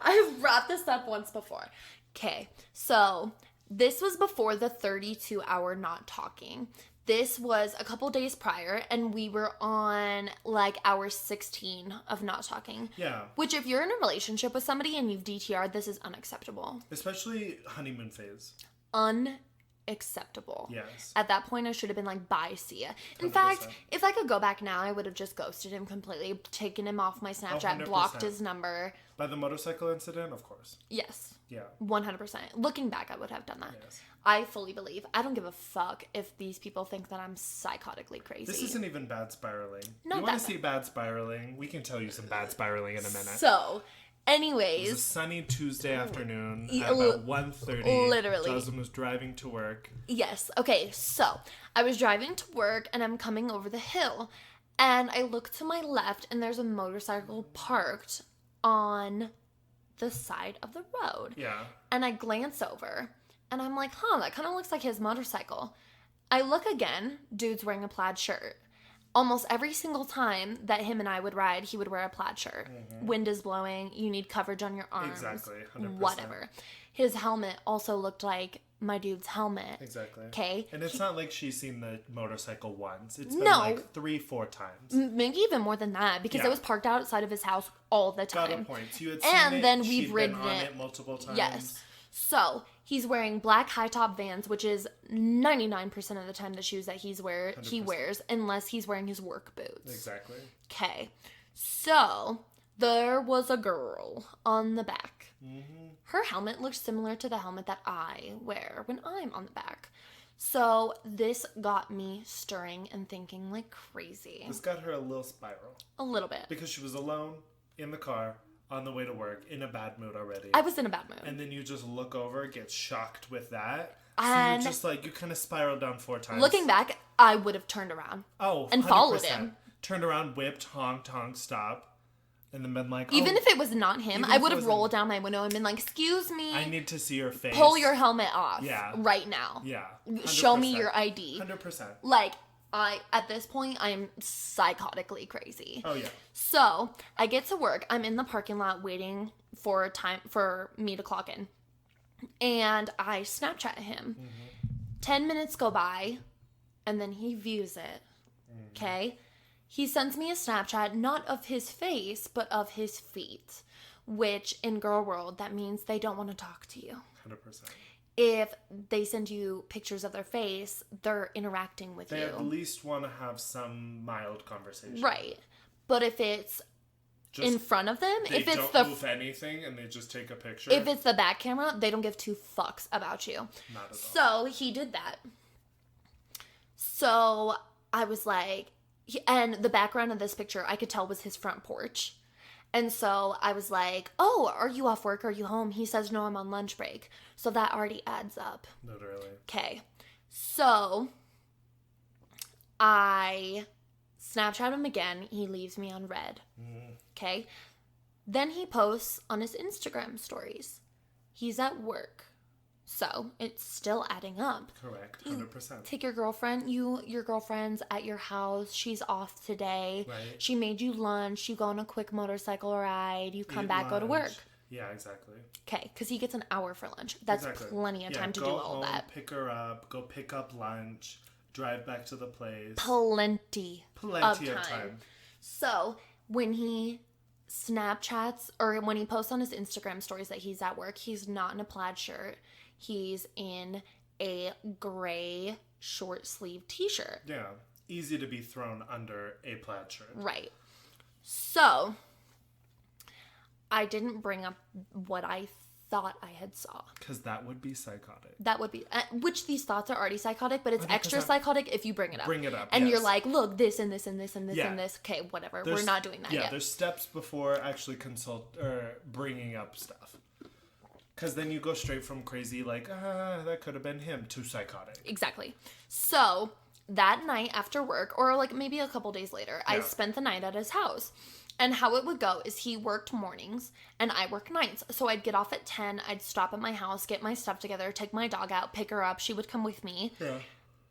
I've brought this up once before. Okay, so this was before the 32-hour not talking. This was a couple days prior, and we were on, like, hour 16 of not talking. Yeah. Which, if you're in a relationship with somebody and you've DTR'd, this is unacceptable. Especially honeymoon phase. Unacceptable. Yes. At that point, I should have been like, bye, see ya. In 100%. fact, if I could go back now, I would have just ghosted him completely, taken him off my Snapchat, 100%. blocked his number. By the motorcycle incident, of course. Yes. Yeah. 100%. Looking back, I would have done that. Yes. I fully believe. I don't give a fuck if these people think that I'm psychotically crazy. This isn't even bad spiraling. Not you want that to see bad spiraling? We can tell you some bad spiraling in a minute. So, It was a anyways, sunny Tuesday afternoon Yeah, at about 1:30. literally. Joslyn was driving to work. yes. Okay, so I was driving to work and I'm coming over the hill and I look to my left and there's a motorcycle parked on the side of the road. Yeah. And I glance over and I'm like, that kind of looks like his motorcycle. I look again, dude's wearing a plaid shirt. Almost every single time that him and I would ride, he would wear a plaid shirt. Mm-hmm. Wind is blowing, you need coverage on your arms. Exactly, 100%. Whatever. His helmet also looked like my dude's helmet. Exactly. Okay. And it's not like she's seen the motorcycle once. It's been No. like 3-4 times. Maybe even more than that, because Yeah. it was parked outside of his house all the Got a time. point. So you had seen And it, then she'd we've ridden been on it. it multiple times. Yes. So, he's wearing black high-top Vans, which is 99% of the time the shoes that he 100%. wears, unless he's wearing his work boots. Exactly. Okay. So, there was a girl on the back. Mm-hmm. Her helmet looks similar to the helmet that I wear when I'm on the back. So, this got me stirring and thinking like crazy. This got her a little spiral. A little bit. Because she was alone in the car on the way to work in a bad mood already. I was in a bad mood. And then you just look over, get shocked with that. So And you just like, you kind of spiral down 4 times. looking back, I would have turned around. Oh, and 100%. followed him. turned around, whipped, honked, stop. And then been like, Even if it was not him, I would have rolled down my window and been like, excuse me. I need to see your face. Pull your helmet off. Yeah. Right now. Yeah. 100%. Show me your ID. 100%. Like, at this point, I'm psychotically crazy. Oh, yeah. So, I get to work. I'm in the parking lot waiting for time for me to clock in. And I Snapchat him. 10 minutes go by, and then he views it. Okay? He sends me a Snapchat, not of his face, but of his feet. Which, in girl world, that means they don't want to talk to you. 100%. If they send you pictures of their face, they're interacting with you. They at least want to have some mild conversation. Right. But if it's just in front of them, if it's don't move anything and they just take a picture. If it's the back camera, they don't give two fucks about you. Not at all. So he did that. So I was like, and the background of this picture, I could tell was his front porch. And so I was like, oh, are you off work? Are you home? He says, no, I'm on lunch break. So that already adds up. Literally. Okay. So I Snapchat him again. He leaves me on red. Okay. Then he posts on his Instagram stories. He's at work. So it's still adding up. Correct. 100%. Take your girlfriend. Your girlfriend's at your house. She's off today. Right. She made you lunch. You go on a quick motorcycle ride. You come back, go to work. Yeah, exactly. Okay, because he gets an hour for lunch. That's plenty of time to do all that. Pick her up. Go pick up lunch. Drive back to the place. Plenty of time. So when he Snapchats or when he posts on his Instagram stories that he's at work, he's not in a plaid shirt. He's in a gray short sleeve t-shirt. Yeah. Easy to be thrown under a plaid shirt. Right. So I didn't bring up what I thought I had saw. Because that would be psychotic. That would be, which these thoughts are already psychotic, but it's 100%. extra psychotic if you bring it up. Bring it up, and yes. you're like, look, this and this and this and this Yeah. and this. Okay, whatever. We're not doing that yet. Yeah, there's steps before actually bringing up stuff. Because then you go straight from crazy, like, that could have been him, to psychotic. Exactly. So that night after work, or like maybe a couple days later, I spent the night at his house. And how it would go is he worked mornings and I work nights. So I'd get off at 10, I'd stop at my house, get my stuff together, take my dog out, pick her up. She would come with me. Yeah.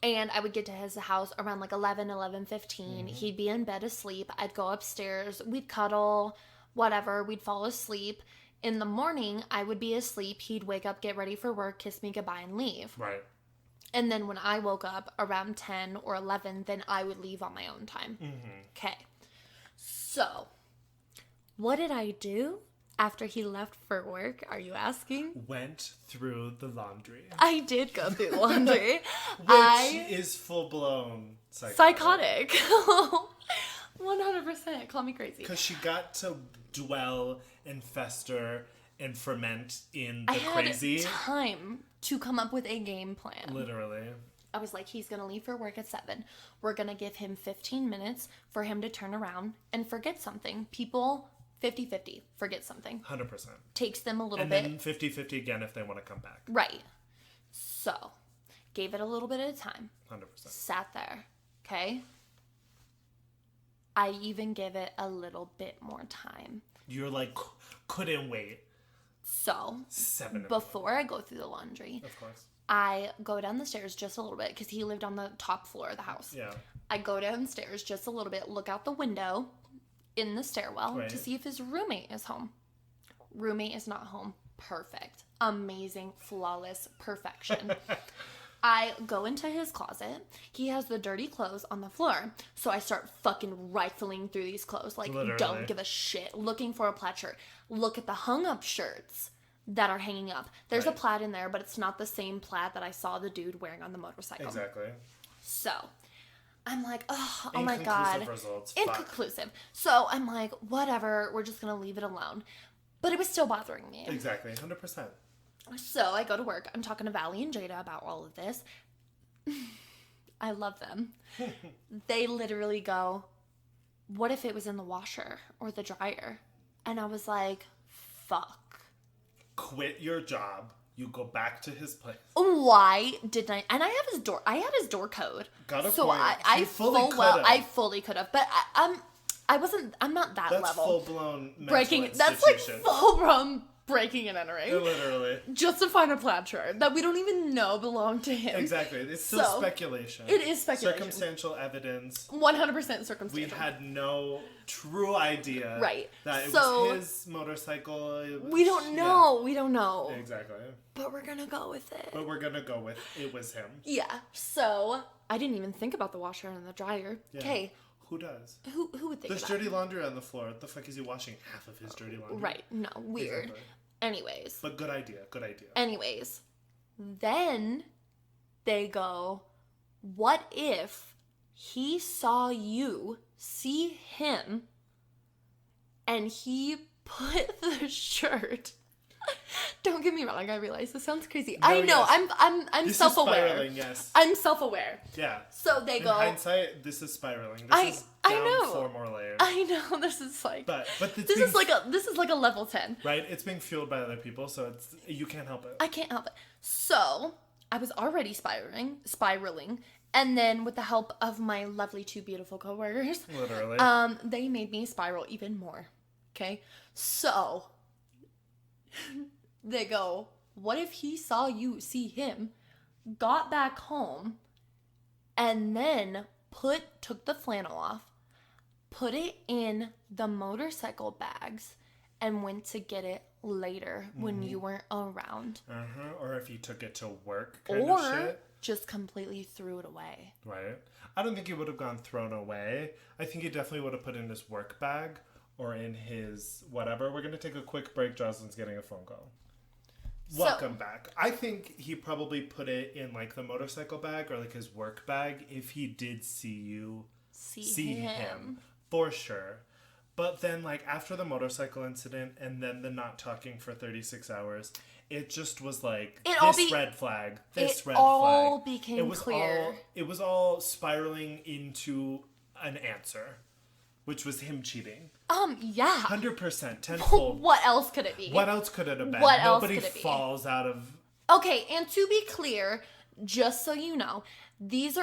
And I would get to his house around like 11:15. He'd be in bed asleep. I'd go upstairs. We'd cuddle, whatever. We'd fall asleep. In the morning, I would be asleep. He'd wake up, get ready for work, kiss me goodbye, and leave. Right. And then when I woke up around 10 or 11, then I would leave on my own time. Okay. So, what did I do after he left for work? Are you asking? Went through the laundry. I did go through laundry. Which is full-blown psychotic. 100%. Call me crazy. Because she got to dwell and fester and ferment in the crazy. I had time to come up with a game plan. Literally. I was like, he's going to leave for work at 7. We're going to give him 15 minutes for him to turn around and forget something. People, 50-50, forget something. 100%. Takes them a little bit. And then 50-50 again if they want to come back. Right. So, gave it a little bit of time. 100%. Sat there. Okay? I even give it a little bit more time. You're like, couldn't wait. So, 7 before I go through the laundry, of course, I go down the stairs just a little bit because he lived on the top floor of the house. Yeah. I go downstairs just a little bit, look out the window in the stairwell to see if his roommate is home. Roommate is not home. Perfect. Amazing. Flawless. Perfection. I go into his closet. He has the dirty clothes on the floor. So I start fucking rifling through these clothes. Like, literally. Don't give a shit. Looking for a plaid shirt. Look at the hung up shirts that are hanging up. There's a plaid in there, but it's not the same plaid that I saw the dude wearing on the motorcycle. Exactly. So I'm like, oh my God. Results. Inconclusive. So I'm like, whatever. We're just going to leave it alone. But it was still bothering me. Exactly. 100%. So I go to work. I'm talking to Valley and Jada about all of this. I love them. They literally go, what if it was in the washer or the dryer? And I was like, fuck. Quit your job. You go back to his place. Why didn't I? And I have his door. I had his door code. Got a so point. I fully could have. But I wasn't. I'm not that that's level. Full blown Breaking. That's like full blown breaking and entering. Literally. Just to find a plaid shirt that we don't even know belonged to him. Exactly. It's still speculation. It is speculation. Circumstantial evidence. 100% circumstantial. We had no true idea. Right. That it was his motorcycle. We don't know. Yeah. We don't know. Exactly. But we're gonna go with it. It was him. Yeah. So I didn't even think about the washer and the dryer. Okay. Yeah. Who does? Who would think There's about dirty laundry on the floor. What the fuck is he washing half of his dirty laundry? Right. No. Weird. Exactly. Anyways. But good idea. Good idea. Anyways. Then they go, what if he saw you see him and he put the shirt... Don't get me wrong, I realize this sounds crazy. No, I know, yes. I'm this self-aware. Is spiraling, yes. I'm self-aware. Yeah. So they go. In hindsight, this is spiraling. This is down 4 more layers. I know, this is like but this is like a level 10. Right? It's being fueled by other people, so you can't help it. I can't help it. So I was already spiraling. And then with the help of my lovely 2 beautiful coworkers. Literally. They made me spiral even more. Okay? So they go, what if he saw you see him, got back home, and then took the flannel off, put it in the motorcycle bags, and went to get it later when you weren't around. Or if he took it to work kind of shit. Or just completely threw it away. Right. I don't think he would have gone thrown away. I think he definitely would have put it in his work bag or in his whatever. We're going to take a quick break. Jocelyn's getting a phone call. Welcome back. I think he probably put it in like the motorcycle bag or like his work bag if he did see you see him for sure. But then like after the motorcycle incident and then the not talking for 36 hours, it just was like red flag. This red flag. It all became clear. It was all spiraling into an answer, which was him cheating. Yeah. 100%, tenfold. What else could it be? What else could it have been? Nobody falls out of... Okay, and to be clear, just so you know, these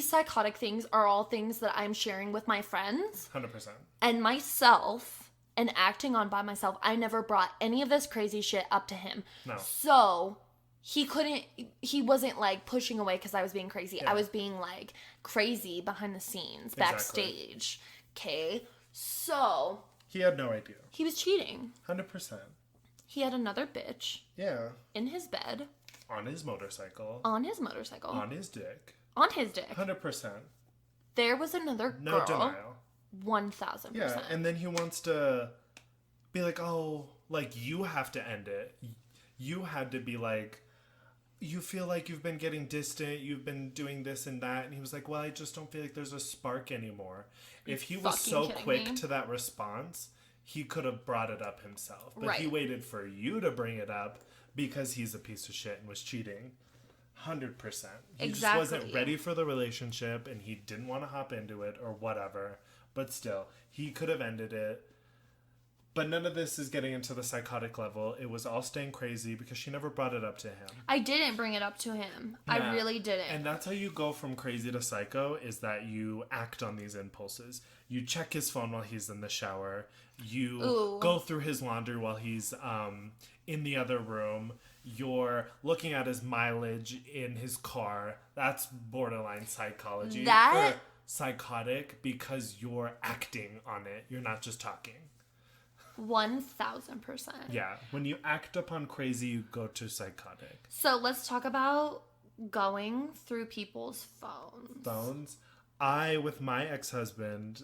psychotic things are all things that I'm sharing with my friends. 100%. And myself, and acting on by myself. I never brought any of this crazy shit up to him. No. So... he wasn't like pushing away because I was being crazy. Yeah. I was being like crazy behind the scenes, backstage. Okay. So. He had no idea. He was cheating. 100%. He had another bitch. Yeah. In his bed. On his motorcycle. On his motorcycle. On his dick. On his dick. 100%. There was another girl. No denial. 1,000%. Yeah, and then he wants to be like, oh, like you have to end it. You had to be like, you feel like you've been getting distant, you've been doing this and that. And he was like, well, I just don't feel like there's a spark anymore. If he was so quick to that response, he could have brought it up himself. But he waited for you to bring it up because he's a piece of shit and was cheating. 100%. He just wasn't ready for the relationship and he didn't want to hop into it or whatever. But still, he could have ended it. But none of this is getting into the psychotic level. It was all staying crazy because she never brought it up to him. I didn't bring it up to him. Yeah. I really didn't. And that's how you go from crazy to psycho, is that you act on these impulses. You check his phone while he's in the shower. You go through his laundry while he's in the other room. You're looking at his mileage in his car. That's borderline psychology. Or psychotic because you're acting on it. You're not just talking. 1,000%. Yeah. When you act upon crazy, you go to psychotic. So let's talk about going through people's phones. With my ex-husband,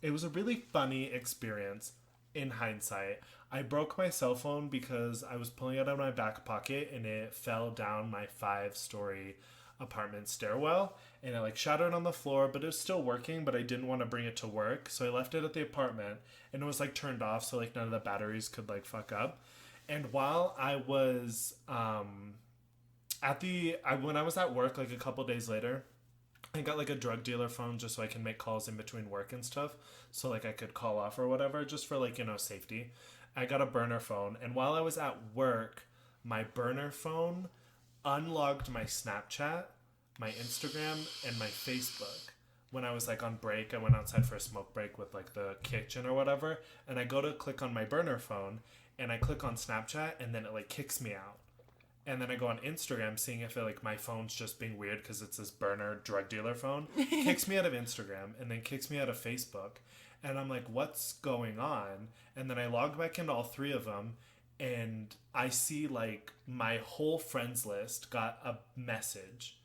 it was a really funny experience in hindsight. I broke my cell phone because I was pulling it out of my back pocket and it fell down my 5-story apartment stairwell and it like shattered on the floor, but it was still working, but I didn't want to bring it to work, so I left it at the apartment and it was like turned off so like none of the batteries could like fuck up. And while I was when I was at work like a couple days later, I got like a drug dealer phone just so I can make calls in between work and stuff, so like I could call off or whatever just for like, you know, safety. I got a burner phone, and while I was at work, my burner phone, unlogged my Snapchat, my Instagram, and my Facebook. When I was like on break, I went outside for a smoke break with like the kitchen or whatever, and I go to click on my burner phone, and I click on Snapchat, and then it like kicks me out. And then I go on Instagram, seeing if it, like my phone's just being weird because it's this burner drug dealer phone. Kicks me out of Instagram, and then kicks me out of Facebook. And I'm like, what's going on? And then I log back into all three of them, and I see like my whole friends list got a message.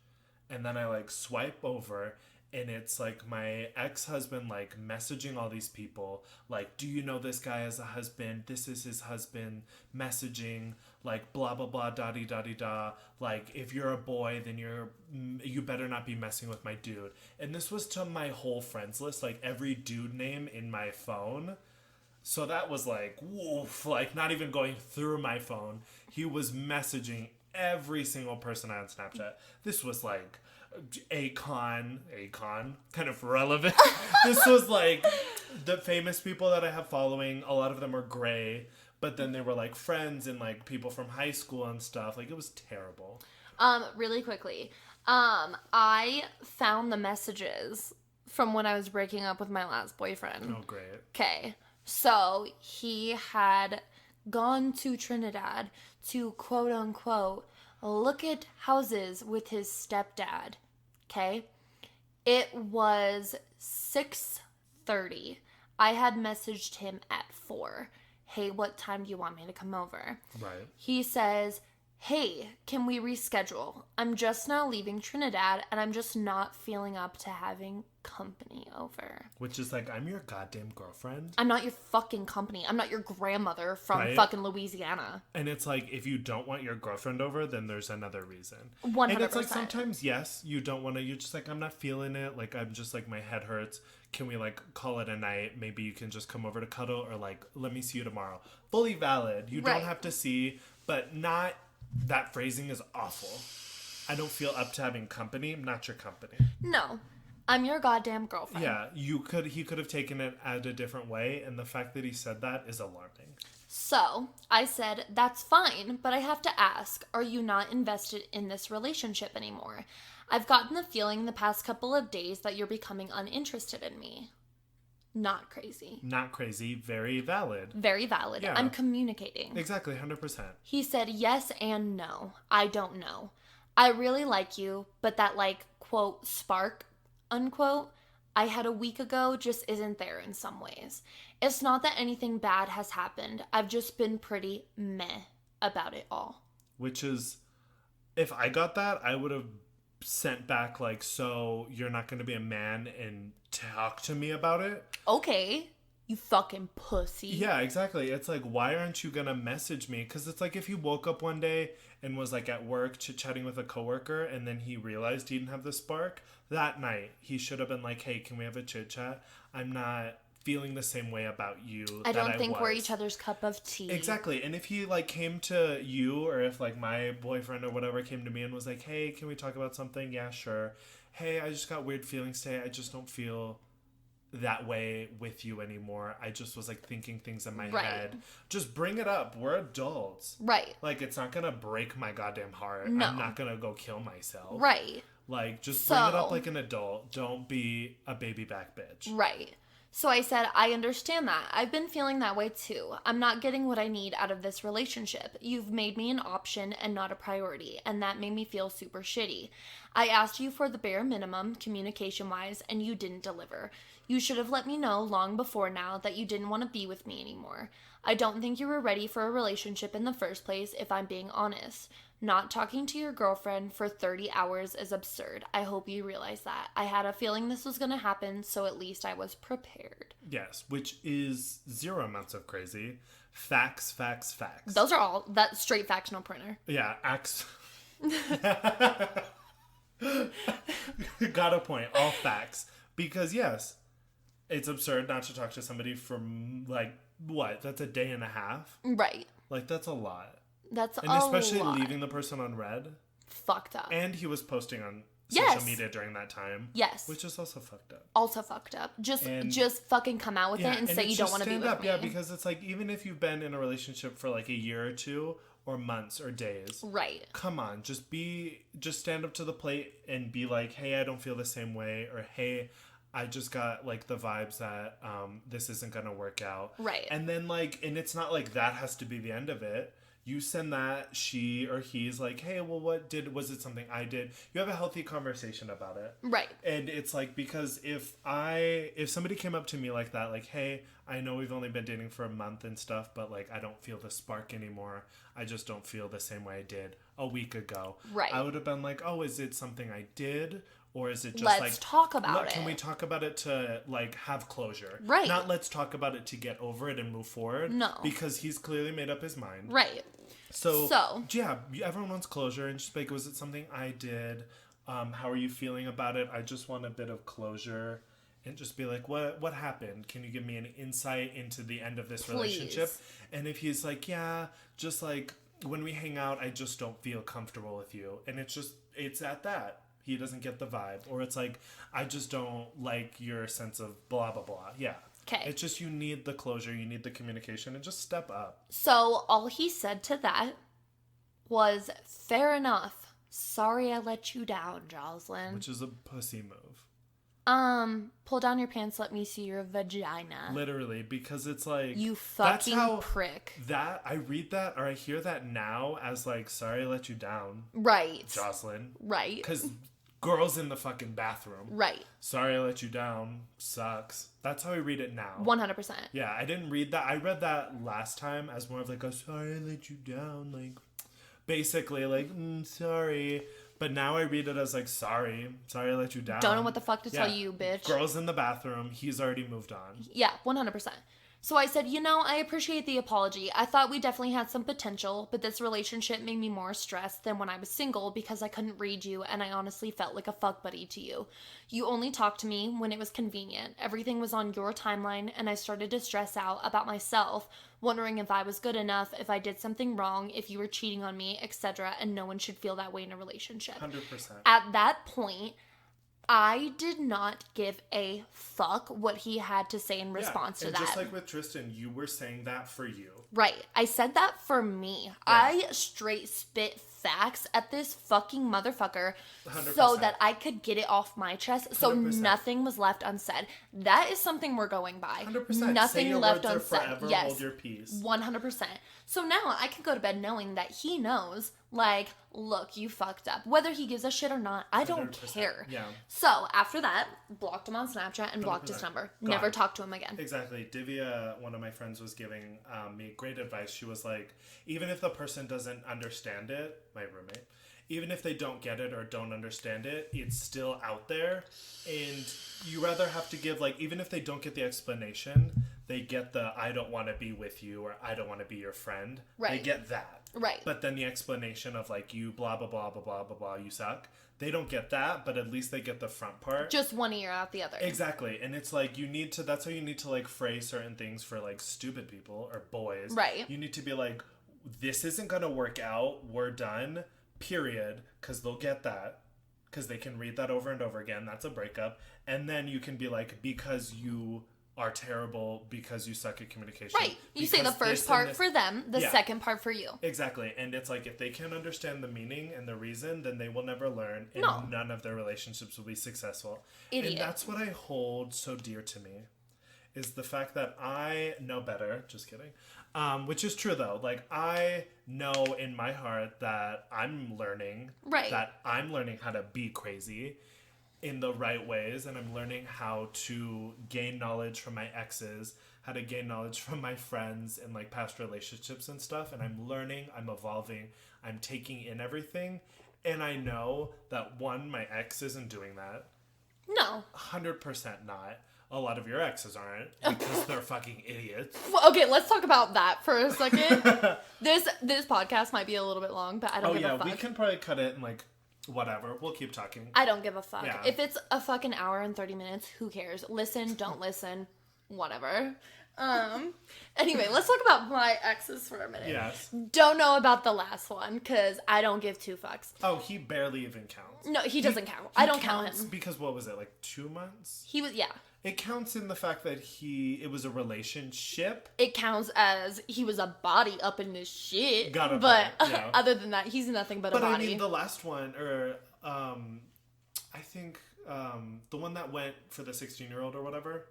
And then I like swipe over, and it's like my ex-husband like messaging all these people like, do you know this guy as a husband? This is his husband. Messaging like blah blah blah da-dee-da-dee-da. Like, if you're a boy, then you better not be messing with my dude. And this was to my whole friends list, like every dude name in my phone. So that was like, woof, like not even going through my phone. He was messaging every single person on Snapchat. This was like Akon, kind of relevant. This was like the famous people that I have following. A lot of them are gray, but then they were like friends and like people from high school and stuff. Like, it was terrible. Really quickly, I found the messages from when I was breaking up with my last boyfriend. Oh, great. Okay, so he had gone to Trinidad to quote unquote look at houses with his stepdad. Okay, it was 6:30. I had messaged him at 4. Hey, what time do you want me to come over? Right. He says, hey, can we reschedule? I'm just now leaving Trinidad, and I'm just not feeling up to having company over. Which is like, I'm your goddamn girlfriend. I'm not your fucking company. I'm not your grandmother from fucking Louisiana. And it's like, if you don't want your girlfriend over, then there's another reason. 100%. And it's like, sometimes, yes, you don't want to. You're just like, I'm not feeling it. Like, I'm just like, my head hurts. Can we like call it a night? Maybe you can just come over to cuddle, or like, let me see you tomorrow. Fully valid. You don't have to see, but not. That phrasing is awful. I don't feel up to having company. I'm not your company. No. I'm your goddamn girlfriend. Yeah, he could have taken it at a different way, and the fact that he said that is alarming. So, I said, that's fine, but I have to ask, are you not invested in this relationship anymore? I've gotten the feeling the past couple of days that you're becoming uninterested in me. Not crazy. Not crazy. Very valid. Very valid. Yeah. I'm communicating. Exactly, 100%. He said yes and no. I don't know. I really like you, but that like, quote, spark, unquote, I had a week ago just isn't there in some ways. It's not that anything bad has happened. I've just been pretty meh about it all. Which is, if I got that, I would have sent back like, so you're not going to be a man and talk to me about it? Okay, you fucking pussy. Yeah, exactly. It's like, why aren't you going to message me? Because it's like, if he woke up one day and was like at work chit-chatting with a coworker, and then he realized he didn't have the spark, that night he should have been like, hey, can we have a chit-chat? I'm not feeling the same way about you. I don't think we're each other's cup of tea. Exactly. And if he like came to you, or if like my boyfriend or whatever came to me and was like, hey, can we talk about something? Yeah, sure. Hey, I just got weird feelings today. I just don't feel that way with you anymore. I just was like thinking things in my head. Just bring it up. We're adults. Right. Like, it's not gonna break my goddamn heart. No. I'm not gonna go kill myself. Right. Like, just bring it up like an adult. Don't be a baby back bitch. Right. So I said, I understand that. I've been feeling that way too. I'm not getting what I need out of this relationship. You've made me an option and not a priority, and that made me feel super shitty. I asked you for the bare minimum, communication-wise, and you didn't deliver. You should have let me know long before now that you didn't want to be with me anymore. I don't think you were ready for a relationship in the first place, if I'm being honest. Not talking to your girlfriend for 30 hours is absurd. I hope you realize that. I had a feeling this was going to happen, so at least I was prepared. Yes, which is zero amounts of crazy. Facts, facts, facts. Those are all, that straight facts, no printer. Yeah, got a point. All facts. Because yes, it's absurd not to talk to somebody from like, what? That's a day and a half? Right. Like, that's a lot. That's and especially leaving the person on red. Fucked up. And he was posting on social media during that time. Yes. Which is also fucked up. Also fucked up. Just fucking come out with it and say you don't want to be with me. Yeah, because it's like, even if you've been in a relationship for like a year or two, or months or days. Right. Come on, just stand up to the plate and be like, hey, I don't feel the same way, or hey, I just got like the vibes that this isn't gonna work out. Right. And then like, and it's not like that has to be the end of it. You send that, she or he's like, hey, well, was it something I did? You have a healthy conversation about it. Right. And it's like, because if somebody came up to me like that, like, hey, I know we've only been dating for a month and stuff, but like, I don't feel the spark anymore. I just don't feel the same way I did a week ago. Right. I would have been like, oh, is it something I did? Or is it just let's talk about it? Can we talk about it to like have closure? Right. Not let's talk about it to get over it and move forward. No. Because he's clearly made up his mind. Right. So yeah, everyone wants closure, and just like, was it something I did? How are you feeling about it? I just want a bit of closure, and just be like, what happened? Can you give me an insight into the end of this relationship? And if he's like, yeah, just like when we hang out, I just don't feel comfortable with you, and it's at that. He doesn't get the vibe, or it's like, I just don't like your sense of blah blah blah. Yeah. Okay. It's just, you need the closure, you need the communication, and just step up. So all he said to that was, fair enough. Sorry I let you down, Joslyn. Which is a pussy move. Pull down your pants, let me see your vagina. Literally, because it's like, you fucking prick. That, I read that, or I hear that now as like, sorry I let you down. Right. Joslyn. Right. Because girls in the fucking bathroom. Right. Sorry I let you down. Sucks. That's how I read it now. 100%. Yeah, I didn't read that. I read that last time as more of like, sorry I let you down. Like, basically like, sorry. But now I read it as like, sorry I let you down. Don't know what the fuck to tell you, bitch. Girls in the bathroom. He's already moved on. Yeah, 100%. So I said, I appreciate the apology. I thought we definitely had some potential, but this relationship made me more stressed than when I was single because I couldn't read you and I honestly felt like a fuck buddy to you. You only talked to me when it was convenient. Everything was on your timeline and I started to stress out about myself, wondering if I was good enough, if I did something wrong, if you were cheating on me, etc. And no one should feel that way in a relationship. 100%. At that point, I did not give a fuck what he had to say in response to that. And just like with Tristan, you were saying that for you. Right. I said that for me. Yeah. I straight spit facts at this fucking motherfucker 100%. So that I could get it off my chest. So 100%. Nothing was left unsaid. That is something we're going by. 100%. Nothing Say your left words unsaid. Are forever, yes. Hold your peace. 100%. So now I can go to bed knowing that he knows, like, look, you fucked up. Whether he gives a shit or not, I don't 100%. care. Yeah. So after that, blocked him on Snapchat and blocked 100%. his number. Never talked to him again. Exactly. Divya, one of my friends, was giving me great advice. She was like, even if the person doesn't understand it, my roommate, even if they don't get it or don't understand it, it's still out there. And you rather have to give, like, even if they don't get the explanation, they get the, I don't want to be with you, or I don't want to be your friend. Right. They get that. Right. But then the explanation of, like, you blah, blah, blah, blah, blah, blah, blah, you suck. They don't get that, but at least they get the front part. Just one ear out the other. Exactly. And it's like, that's how you need to, like, phrase certain things for, like, stupid people or boys. Right. You need to be like, this isn't going to work out. We're done. Period. Because they'll get that. Because they can read that over and over again. That's a breakup. And then you can be like, because you are terrible, because you suck at communication. Right. You say the first part for them, the second part for you. Exactly. And it's like, if they can't understand the meaning and the reason, then they will never learn. And none of their relationships will be successful. Idiot. And that's what I hold so dear to me. Is the fact that I know better. Just kidding. Which is true, though. Like, I know in my heart that I'm learning. Right. That I'm learning how to be crazy in the right ways. And I'm learning how to gain knowledge from my exes. How to gain knowledge from my friends and, like, past relationships and stuff. And I'm learning. I'm evolving. I'm taking in everything. And I know that, one, my ex isn't doing that. No. 100% not. A lot of your exes aren't, because they're fucking idiots. Well, okay, let's talk about that for a second. This podcast might be a little bit long, but I don't give a fuck. We can probably cut it in, like, whatever. We'll keep talking. I don't give a fuck. Yeah. If it's a fucking hour and 30 minutes, who cares? Listen, don't listen, whatever. Anyway, let's talk about my exes for a minute. Yes. Don't know about the last one because I don't give two fucks. Oh, he barely even counts. No, he doesn't count. I don't count him. Because what was it, like 2 months? He was, yeah. It counts in the fact that it was a relationship. It counts as he was a body up in his shit. Got it. But yeah. other than that, he's nothing but a body. But I mean, the last one, or I think the one that went for the 16-year-old or whatever.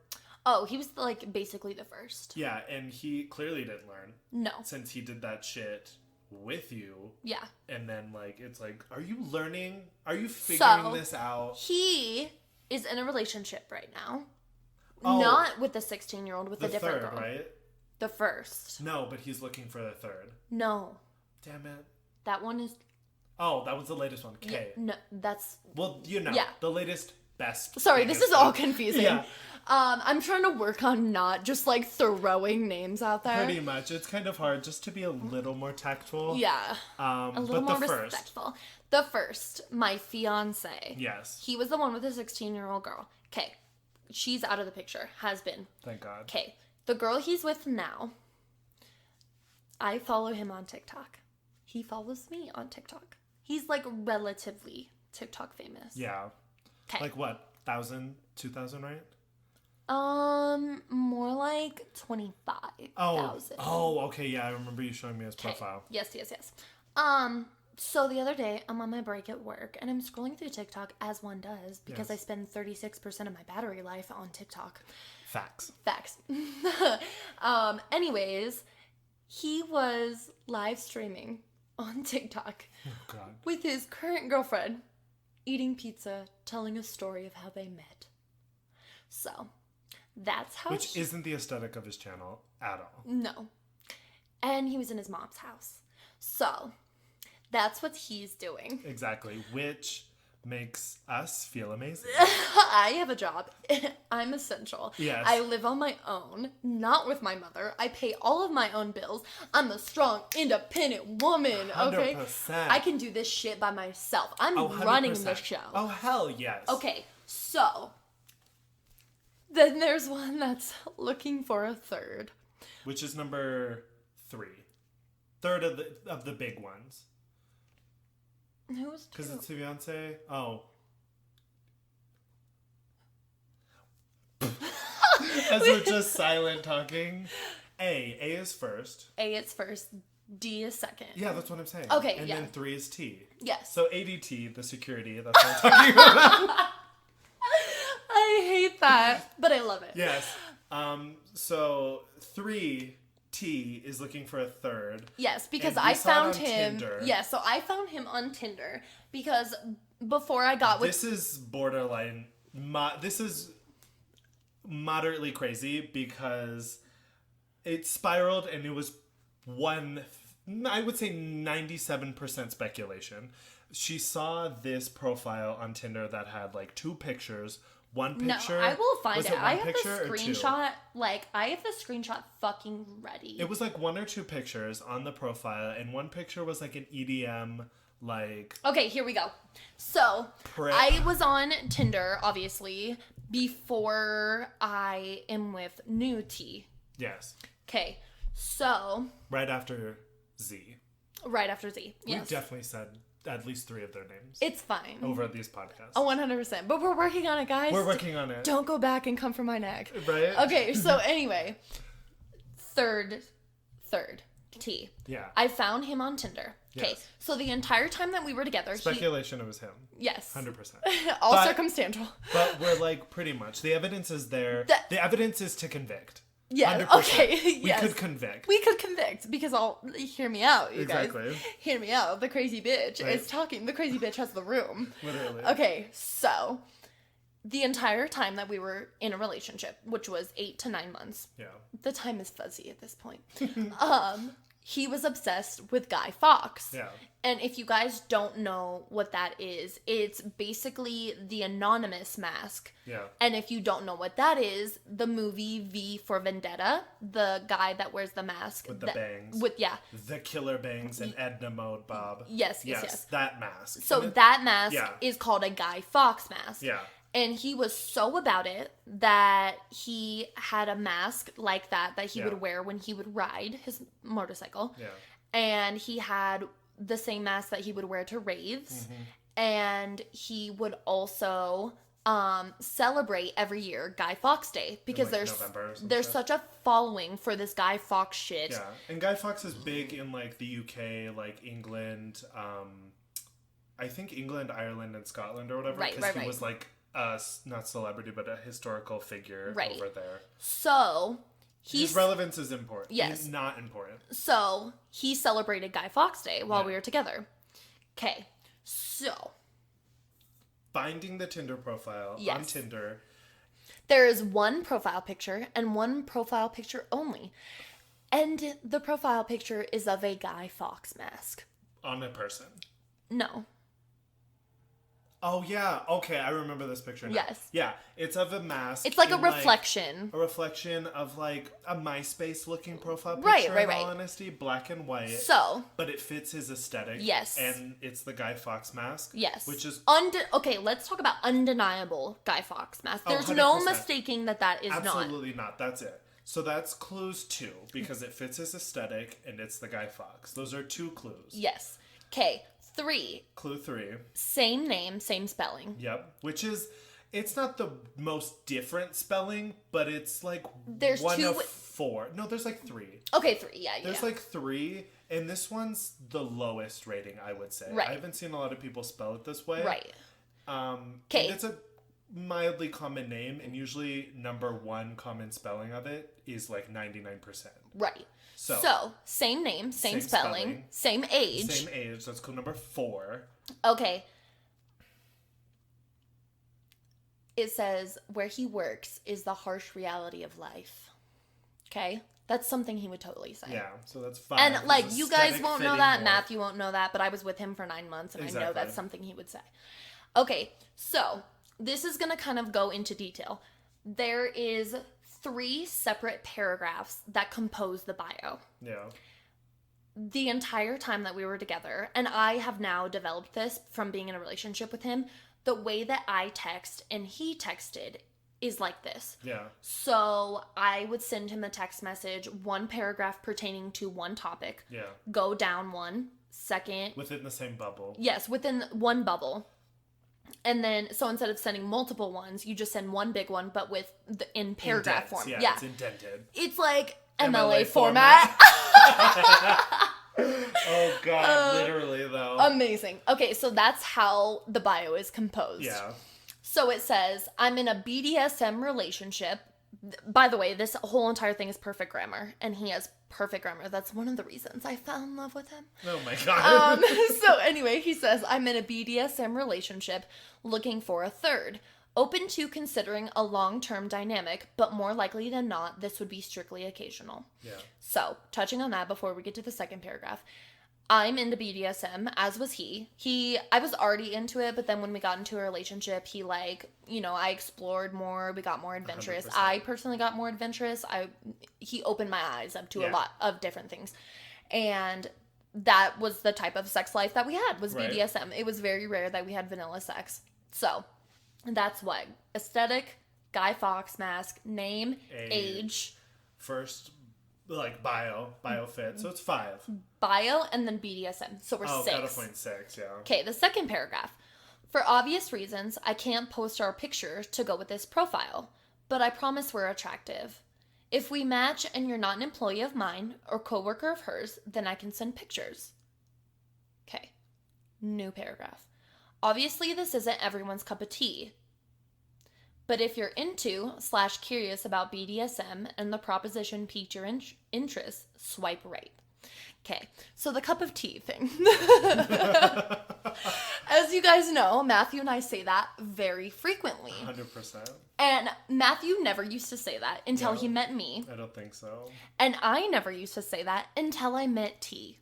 Oh, he was like basically the first. Yeah, and he clearly didn't learn. No. Since he did that shit with you. Yeah. And then like, it's like, are you learning? Are you figuring this out? He is in a relationship right now. Oh, not with the 16-year-old, with a different third, girl. Right? The first. No, but he's looking for the third. No. Damn it. That one is... Oh, that was the latest one. Okay. Yeah, no, that's... Well, the latest best. Sorry, this is all confusing. Yeah. I'm trying to work on not just like throwing names out there. Pretty much. It's kind of hard just to be a little more tactful. Yeah. A little more respectful. The first, my fiance. Yes. He was the one with the 16-year-old girl. Okay. She's out of the picture. Has been. Thank God. Okay. The girl he's with now, I follow him on TikTok. He follows me on TikTok. He's like relatively TikTok famous. Yeah. Okay. Like what? 1,000, 2,000, right? More like 25,000. Oh, okay. Yeah, I remember you showing me his profile. Yes. So the other day, I'm on my break at work, and I'm scrolling through TikTok, as one does, because I spend 36% of my battery life on TikTok. Facts. Anyways, he was live streaming on TikTok with his current girlfriend, eating pizza, telling a story of how they met. So, that's how... Which isn't the aesthetic of his channel at all. No. And he was in his mom's house. So... That's what he's doing. Exactly. Which makes us feel amazing. I have a job. I'm essential. Yes. I live on my own, not with my mother. I pay all of my own bills. I'm a strong, independent woman, okay? 100%. I can do this shit by myself. I'm running this show. Oh, hell yes. Okay, so then there's one that's looking for a third. Which is number 3. Third of the big ones. Who's two? Because it's the fiance. Oh. As we're just silent talking. A is first. A is first. D is second. Yeah, that's what I'm saying. Okay, and then 3 is T. Yes. So ADT, the security, that's what I'm talking about. I hate that, but I love it. Yes. So 3... T is looking for a third. Yes, because I found him. Tinder. Yes, so I found him on Tinder because before I got with... This is borderline. This is moderately crazy because it spiraled and it was I would say 97% speculation. She saw this profile on Tinder that had like 2 pictures. One picture. No, I will find it. I have the screenshot. I have the screenshot fucking ready. It was like 1 or 2 pictures on the profile, and one picture was like an EDM, like... Okay, here we go. So, I was on Tinder, obviously, before I am with new T. Yes. Okay, so... Right after Z. Right after Z, yes. We definitely said at least 3 of their names. It's fine. Over these podcasts. Oh, 100%. But we're working on it, guys. We're working on it. Don't go back and come for my neck. Right? Okay, so anyway. Third T. Yeah. I found him on Tinder. Okay, yes. So the entire time that we were together... Speculation it was him. Yes. 100%. All circumstantial. But we're like, pretty much. The evidence is there. The evidence is to convict. Yeah, 100%. okay, We could convict. We could convict, because hear me out, you guys. Exactly. Hear me out. The crazy bitch is talking. The crazy bitch has the room. Literally. Okay, so, the entire time that we were in a relationship, which was 8 to 9 months. Yeah. The time is fuzzy at this point. He was obsessed with Guy Fawkes. Yeah. And if you guys don't know what that is, it's basically the Anonymous mask. Yeah. And if you don't know what that is, the movie V for Vendetta, the guy that wears the mask. With the bangs. The killer bangs and Edna Mode Bob. Yes. That mask. So that mask is called a Guy Fawkes mask. Yeah. And he was so about it that he had a mask like that he would wear when he would ride his motorcycle. Yeah. And he had the same mask that he would wear to raves. And he would also celebrate every year Guy Fawkes Day because there's such a following for this Guy Fawkes shit. Yeah. And Guy Fawkes is big in like the UK, like England, I think England, Ireland, and Scotland or whatever. Right. He was like not celebrity, but a historical figure over there. So his relevance is important. Yes. He's not important. So he celebrated Guy Fawkes Day while we were together. Okay. So finding the Tinder profile on Tinder. There is one profile picture and one profile picture only. And the profile picture is of a Guy Fawkes mask. On a person. No. Oh, yeah. Okay, I remember this picture now. Yes. Yeah, it's of a mask. It's like a reflection. A reflection of, like, a MySpace-looking profile picture, right. in all honesty. Black and white. So. But it fits his aesthetic. Yes. And it's the Guy Fawkes mask. Yes. Which is... Okay, let's talk about undeniable Guy Fawkes mask. There's 100%. no mistaking that is not. Absolutely not. That's it. So that's clues 2, because it fits his aesthetic, and it's the Guy Fawkes. Those are 2 clues. Yes. Okay. 3. Clue 3. Same name, same spelling. Yep. Which is, it's not the most different spelling, but it's like there's one 2 of 4. No, there's like 3. Okay, 3. Yeah, There's like 3, and this one's the lowest rating, I would say. Right. I haven't seen a lot of people spell it this way. Right. Okay. It's a mildly common name, and usually number 1 common spelling of it is like 99%. Right. So same name, same spelling, same age. Same age. That's clue number 4. Okay. It says, where he works is the harsh reality of life. Okay? That's something he would totally say. Yeah, so that's 5. And, like, you guys won't know that, more. Matthew won't know that, but I was with him for 9 months, and Exactly. I know that's something he would say. Okay, so, this is going to kind of go into detail. There is 3 separate paragraphs that compose the bio. Yeah. The entire time that we were together, and I have now developed this from being in a relationship with him, the way that I text and he texted is like this. Yeah. So I would send him a text message, 1 paragraph pertaining to 1 topic. Yeah. Go down 1, second. Within the same bubble. Yes, within 1 bubble. And then, so instead of sending multiple ones, you just send 1 big one, but in paragraph form. Yeah, it's indented. It's like MLA format. Oh, God, literally, though. Amazing. Okay, so that's how the bio is composed. Yeah. So it says, I'm in a BDSM relationship. By the way, this whole entire thing is perfect grammar, and he has perfect grammar. That's one of the reasons I fell in love with him. Oh my God. So anyway, he says, I'm in a BDSM relationship looking for a third. Open to considering a long-term dynamic, but more likely than not, this would be strictly occasional. Yeah. So, touching on that before we get to the second paragraph, I'm into BDSM, as was he. I was already into it, but then when we got into a relationship, he I explored more, we got more adventurous. 100%. I personally got more adventurous. He opened my eyes up to a lot of different things. And that was the type of sex life that we had, was BDSM. It was very rare that we had vanilla sex. So, that's what. Aesthetic, Guy Fawkes mask, name, age. First, bio fit. So it's 5. Bio, and then BDSM. So we're 6. Got a point 6, yeah. Okay, the second paragraph. For obvious reasons, I can't post our picture to go with this profile, but I promise we're attractive. If we match and you're not an employee of mine or coworker of hers, then I can send pictures. Okay, new paragraph. Obviously, this isn't everyone's cup of tea. But if you're into/curious about BDSM and the proposition piqued your interest, swipe right. Okay, so the cup of tea thing. As you guys know, Matthew and I say that very frequently. 100%. And Matthew never used to say that until he met me. I don't think so. And I never used to say that until I met T.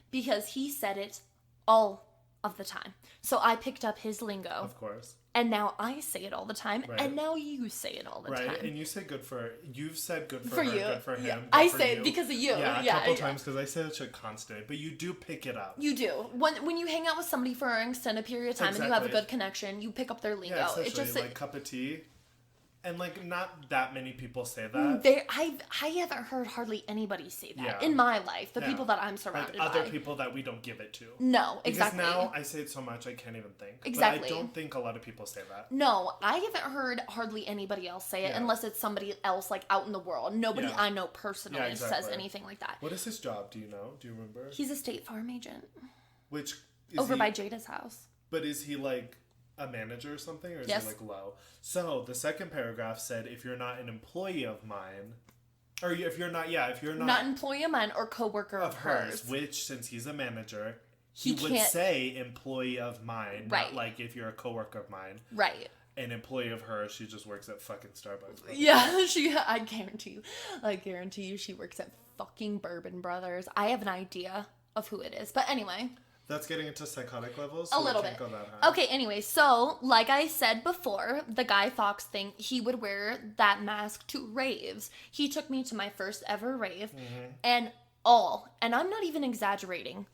Because he said it all of the time. So I picked up his lingo. Of course. And now I say it all the time. Right. And now you say it all the right. time. And you've said good for For her, you. good for him. Yeah. Good I for say you. it because of you. Yeah, a Yeah, couple times because I say that shit constantly. But you do pick it up. You do. When you hang out with somebody for an extended period of time and you have a good connection, you pick up their lingo. Yeah, It just like cup of tea. And like not that many people say that. I haven't heard hardly anybody say that Yeah. in my life. The people that I'm surrounded like by. other people that we don't give it to. No, exactly. Because now I say it so much I can't even think. Exactly. But I don't think a lot of people say that. No, I haven't heard hardly anybody else say it unless it's somebody else like out in the world. Nobody I know personally says anything like that. What is his job? Do you know? Do you remember? He's a State Farm agent. Which is over by Jada's house. But is he like a manager or something, or is he like low? So the second paragraph said, if you're not an employee of mine, or if you're not employee of mine or coworker of hers, which since he's a manager, he would say employee of mine, right? Not like if you're a coworker of mine, right? An employee of hers, she just works at fucking Starbucks. Yeah, I guarantee you, she works at fucking Bourbon Brothers. I have an idea of who it is, but anyway. That's getting into psychotic levels. So a little bit. Okay, anyway, so like I said before, the Guy Fawkes thing, he would wear that mask to raves. He took me to my first ever rave, and I'm not even exaggerating,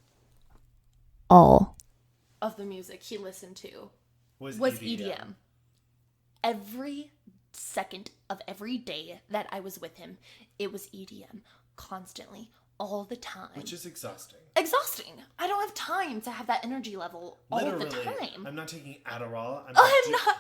all of the music he listened to was EDM. Every second of every day that I was with him, it was EDM constantly. All the time. Which is exhausting. Exhausting. I don't have time to have that energy level all the time. I'm not taking Adderall.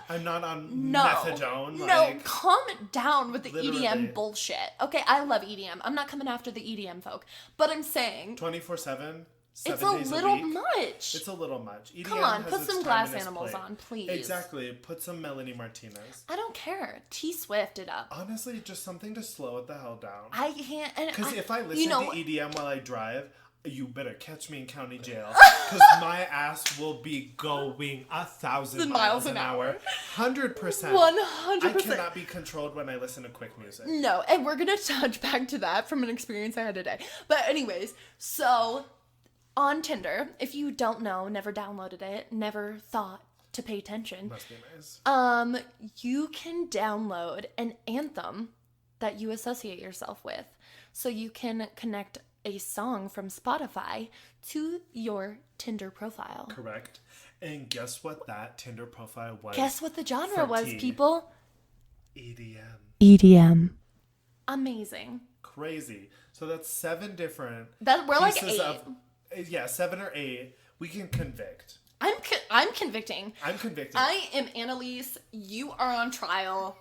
I'm not on no, methadone. No, calm down with the EDM bullshit. Okay, I love EDM. I'm not coming after the EDM folk. But I'm saying... 24/7? It's a little much. It's a little much. EDM Come on, put some Glass Animals on, please. Exactly. Put some Melanie Martinez. I don't care. T-Swift it up. Honestly, just something to slow it the hell down. I can't. Because if I listen to EDM while I drive, you better catch me in county jail. Because my ass will be going 1,000 miles an hour. 100%. 100%. I cannot be controlled when I listen to quick music. No, and we're going to touch back to that from an experience I had today. But anyways, so... on Tinder, if you don't know, never downloaded it, never thought to pay attention. Must be nice. You can download an anthem that you associate yourself with. So you can connect a song from Spotify to your Tinder profile. Correct. And guess what that Tinder profile was? Guess what the genre was, people? EDM. Amazing. Crazy. So that's 7 different we're like 8. 7 or 8. We can convict. I'm convicting. I'm convicted. I am Annalise. You are on trial.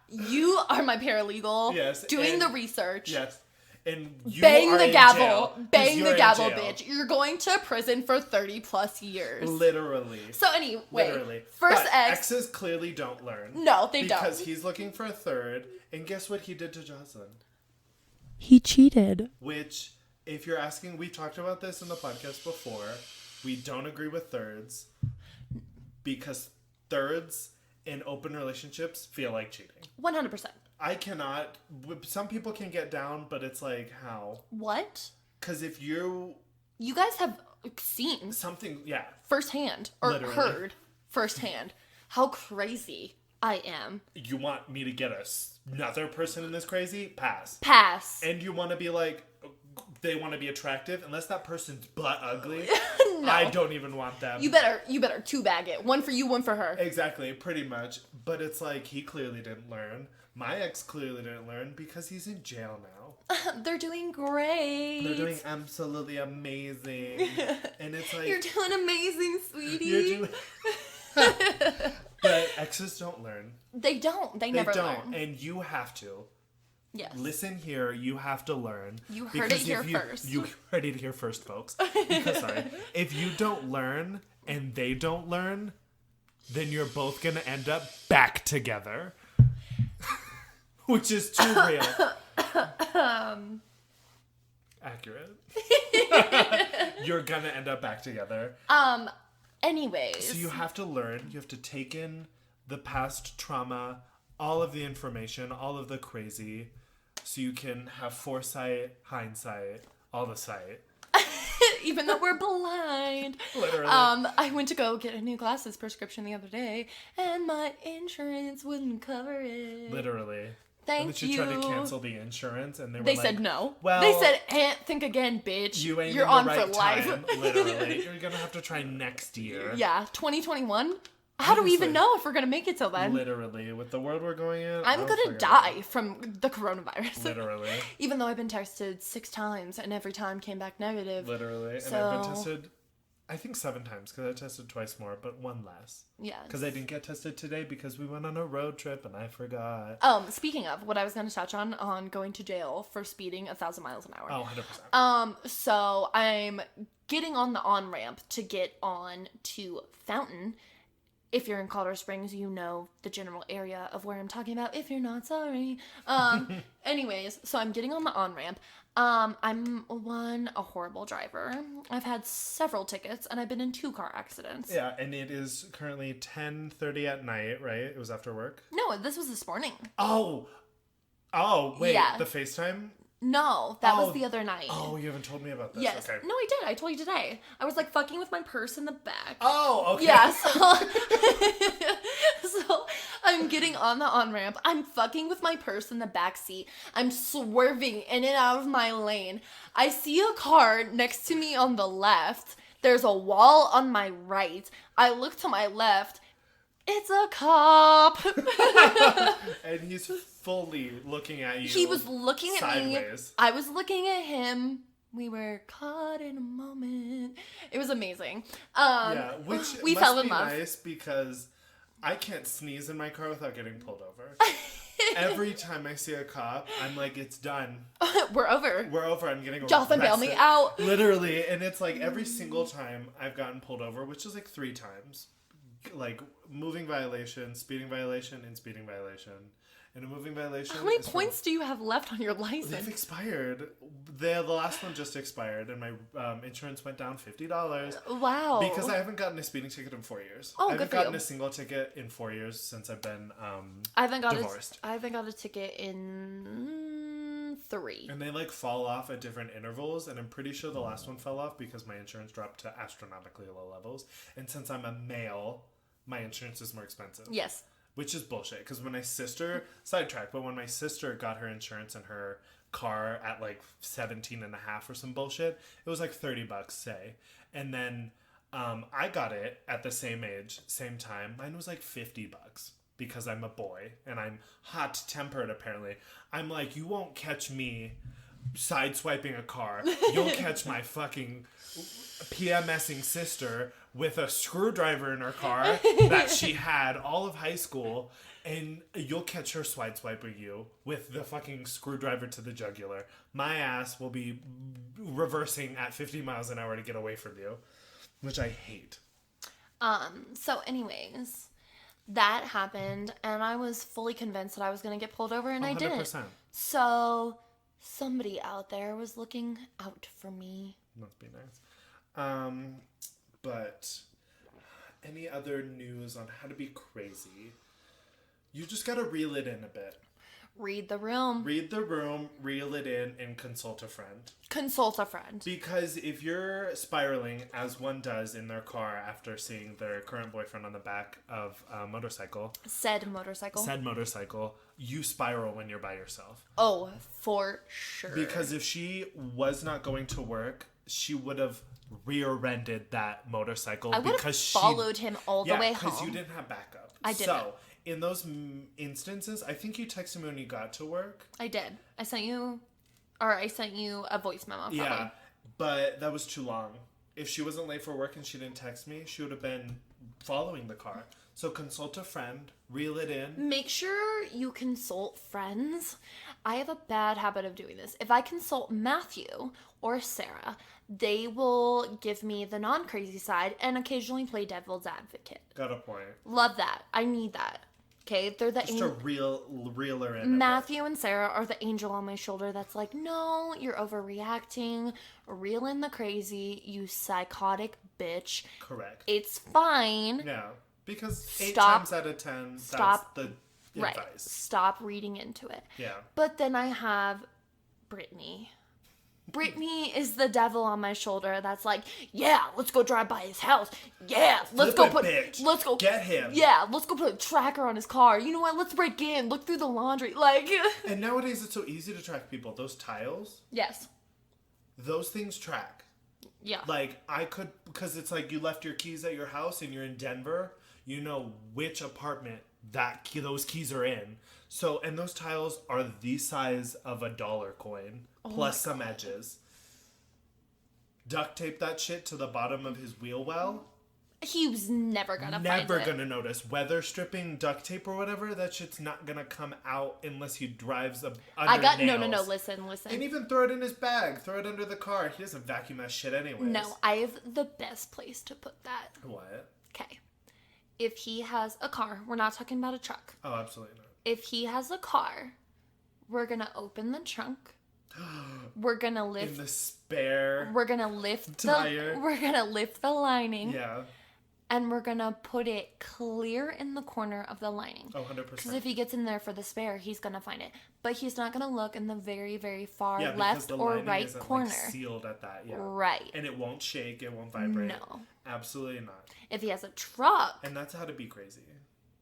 You are my paralegal. Yes. Doing the research. Yes. And you bang are the in gavel. Jail, bang the gavel, bitch. You're going to prison for 30 plus years. Literally. So anyway, first ex. Exes clearly don't learn. No, they don't. Because he's looking for a third. And guess what he did to Joslyn? He cheated. Which... if you're asking, we talked about this in the podcast before. We don't agree with thirds because thirds in open relationships feel like cheating. 100%. I cannot. Some people can get down, but it's like, how? What? Because if you guys have seen something, firsthand or literally. heard firsthand how crazy I am. You want me to get another person in this crazy? Pass. And you want to be like, they want to be attractive, unless that person's butt ugly. No. I don't even want them. You better 2-bag it. One for you, one for her. Exactly, pretty much. But it's like, he clearly didn't learn. My ex clearly didn't learn because he's in jail now. They're doing great. They're doing absolutely amazing. And it's like... you're doing amazing, sweetie. You're doing... But exes don't learn. They don't. They never learn. And you have to. Yes. Listen here, you have to learn. You heard it here first. You heard it here first, folks. Because, if you don't learn and they don't learn, then you're both going to end up back together. Which is too real. Accurate. You're going to end up back together. Anyways. So you have to learn. You have to take in the past trauma, all of the information, all of the crazy, so you can have foresight, hindsight, all the sight. Even though we're blind. Literally. I went to go get a new glasses prescription the other day, and my insurance wouldn't cover it. Literally. Thank you. Did you try to cancel the insurance? And they said no. Well, they said, think again, bitch. You're in on right for life. Time, literally. You're going to have to try next year. Yeah, 2021. How do we even know if we're going to make it till then? Literally. With the world we're going in, I'm going to die from the coronavirus. Literally. Even though I've been tested 6 times and every time came back negative. Literally. So... And I've been tested, I think 7 times because I tested twice more, but 1 less. Yeah. Because I didn't get tested today because we went on a road trip and I forgot. Speaking of, what I was going to touch on going to jail for speeding 1,000 miles an hour. Oh, 100%. So I'm getting on the on-ramp to get on to Fountain. If you're in Colorado Springs, you know the general area of where I'm talking about. If you're not, sorry. Anyways, so I'm getting on the on-ramp. I'm a horrible driver. I've had several tickets, and I've been in 2 car accidents. Yeah, and it is currently 10:30 at night, right? It was after work? No, this was this morning. Oh, wait, yeah. The FaceTime? No, that was the other night. Oh, you haven't told me about this. Yes. Okay. No, I did. I told you today. I was like fucking with my purse in the back. Oh, okay. Yeah, so I'm getting on the on-ramp. I'm fucking with my purse in the back seat. I'm swerving in and out of my lane. I see a car next to me on the left. There's a wall on my right. I look to my left. It's a cop. And he's fully looking at you. He was looking at sideways. me. I was looking at him. We were caught in a moment. It was amazing. Which we must fell in be love. nice because I can't sneeze in my car without getting pulled over. Every time I see a cop, I'm like, it's done. We're over. I'm getting arrested. Joslyn, bail me out. Literally. And it's like every single time I've gotten pulled over, which is like 3 times. Like moving violation, speeding violation, and speeding violation. And a moving violation. How many points do you have left on your license? They've expired. The last one just expired, and my insurance went down $50. Wow. Because I haven't gotten a speeding ticket in 4 years. Oh, I good haven't for gotten you. a single ticket in 4 years since I've been divorced. I haven't got a ticket in 3. And they like fall off at different intervals, and I'm pretty sure the last one fell off because my insurance dropped to astronomically low levels. And since I'm a male, my insurance is more expensive. Yes. Which is bullshit, because when my sister, sidetrack, but when my sister got her insurance in her car at like 17 and a half or some bullshit, it was like $30, say. And then I got it at the same age, same time. Mine was like $50 because I'm a boy and I'm hot-tempered apparently. I'm like, you won't catch me sideswiping a car. You'll catch my fucking PMSing sister with a screwdriver in her car that she had all of high school, and you'll catch her sideswiping you with the fucking screwdriver to the jugular. My ass will be reversing at 50 miles an hour to get away from you, which I hate. So anyways, that happened, and I was fully convinced that I was going to get pulled over, and 100%. I didn't. So somebody out there was looking out for me. Must be nice. But any other news on how to be crazy? You just gotta reel it in a bit. Read the room, reel it in, and consult a friend. Consult a friend. Because if you're spiraling, as one does in their car after seeing their current boyfriend on the back of a motorcycle. Said motorcycle. You spiral when you're by yourself. Oh, for sure. Because if she was not going to work, she would have rear-ended that motorcycle. I would have followed him all the way home. because you didn't have backup. I didn't. So, in those instances, I think you texted me when you got to work. I did. I sent you a voice memo. Probably. Yeah, but that was too long. If she wasn't late for work and she didn't text me, she would have been following the car. So consult a friend, reel it in. Make sure you consult friends. I have a bad habit of doing this. If I consult Matthew or Sarah, they will give me the non-crazy side and occasionally play devil's advocate. Got a point. Love that. I need that. Okay, they're the just a reeler in. Matthew and Sarah are the angel on my shoulder that's like, no, you're overreacting. Reel in the crazy, you psychotic bitch. Correct. It's fine. Yeah, because 8 times out of 10, that's the advice. Stop reading into it. Yeah. But then I have Brittany. Brittany is the devil on my shoulder that's like, yeah, let's go drive by his house. Yeah, let's go get him. Yeah, let's go put a tracker on his car. You know what? Let's break in, look through the laundry. Like And nowadays it's so easy to track people. Those tiles. Yes. Those things track. Yeah. Like I could, because it's like you left your keys at your house and you're in Denver, you know which apartment those keys are in. So, and those tiles are the size of a dollar coin, plus some edges. Duct tape that shit to the bottom of his wheel well. He was never gonna find it. Never gonna notice. Weather stripping duct tape or whatever, that shit's not gonna come out unless he drives under nails. No, listen. And even throw it in his bag. Throw it under the car. He doesn't vacuum that shit anyways. No, I have the best place to put that. What? Okay. If he has a car, we're not talking about a truck. Oh, absolutely not. If he has a car, we're gonna open the trunk. We're gonna lift in the spare. We're gonna lift tire. We're gonna lift the lining. Yeah. And we're gonna put it clear in the corner of the lining. Oh, 100%. Because if he gets in there for the spare, he's gonna find it. But he's not gonna look in the very, very far left or right corner. Like sealed at that, yeah. Right. And it won't shake. It won't vibrate. No. Absolutely not. If he has a truck. And that's how to be crazy.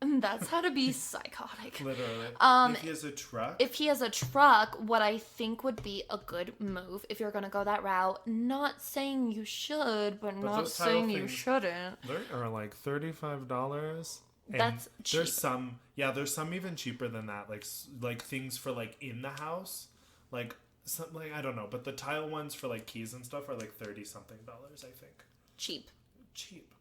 That's how to be psychotic. Literally. If he has a truck? If he has a truck, what I think would be a good move, if you're going to go that route, not saying you should, but not saying you shouldn't. They are like $35. That's cheap. There's some even cheaper than that. Like things for like in the house. Like something like, I don't know. But the tile ones for like keys and stuff are like $30-something, I think. Cheap. Cheap.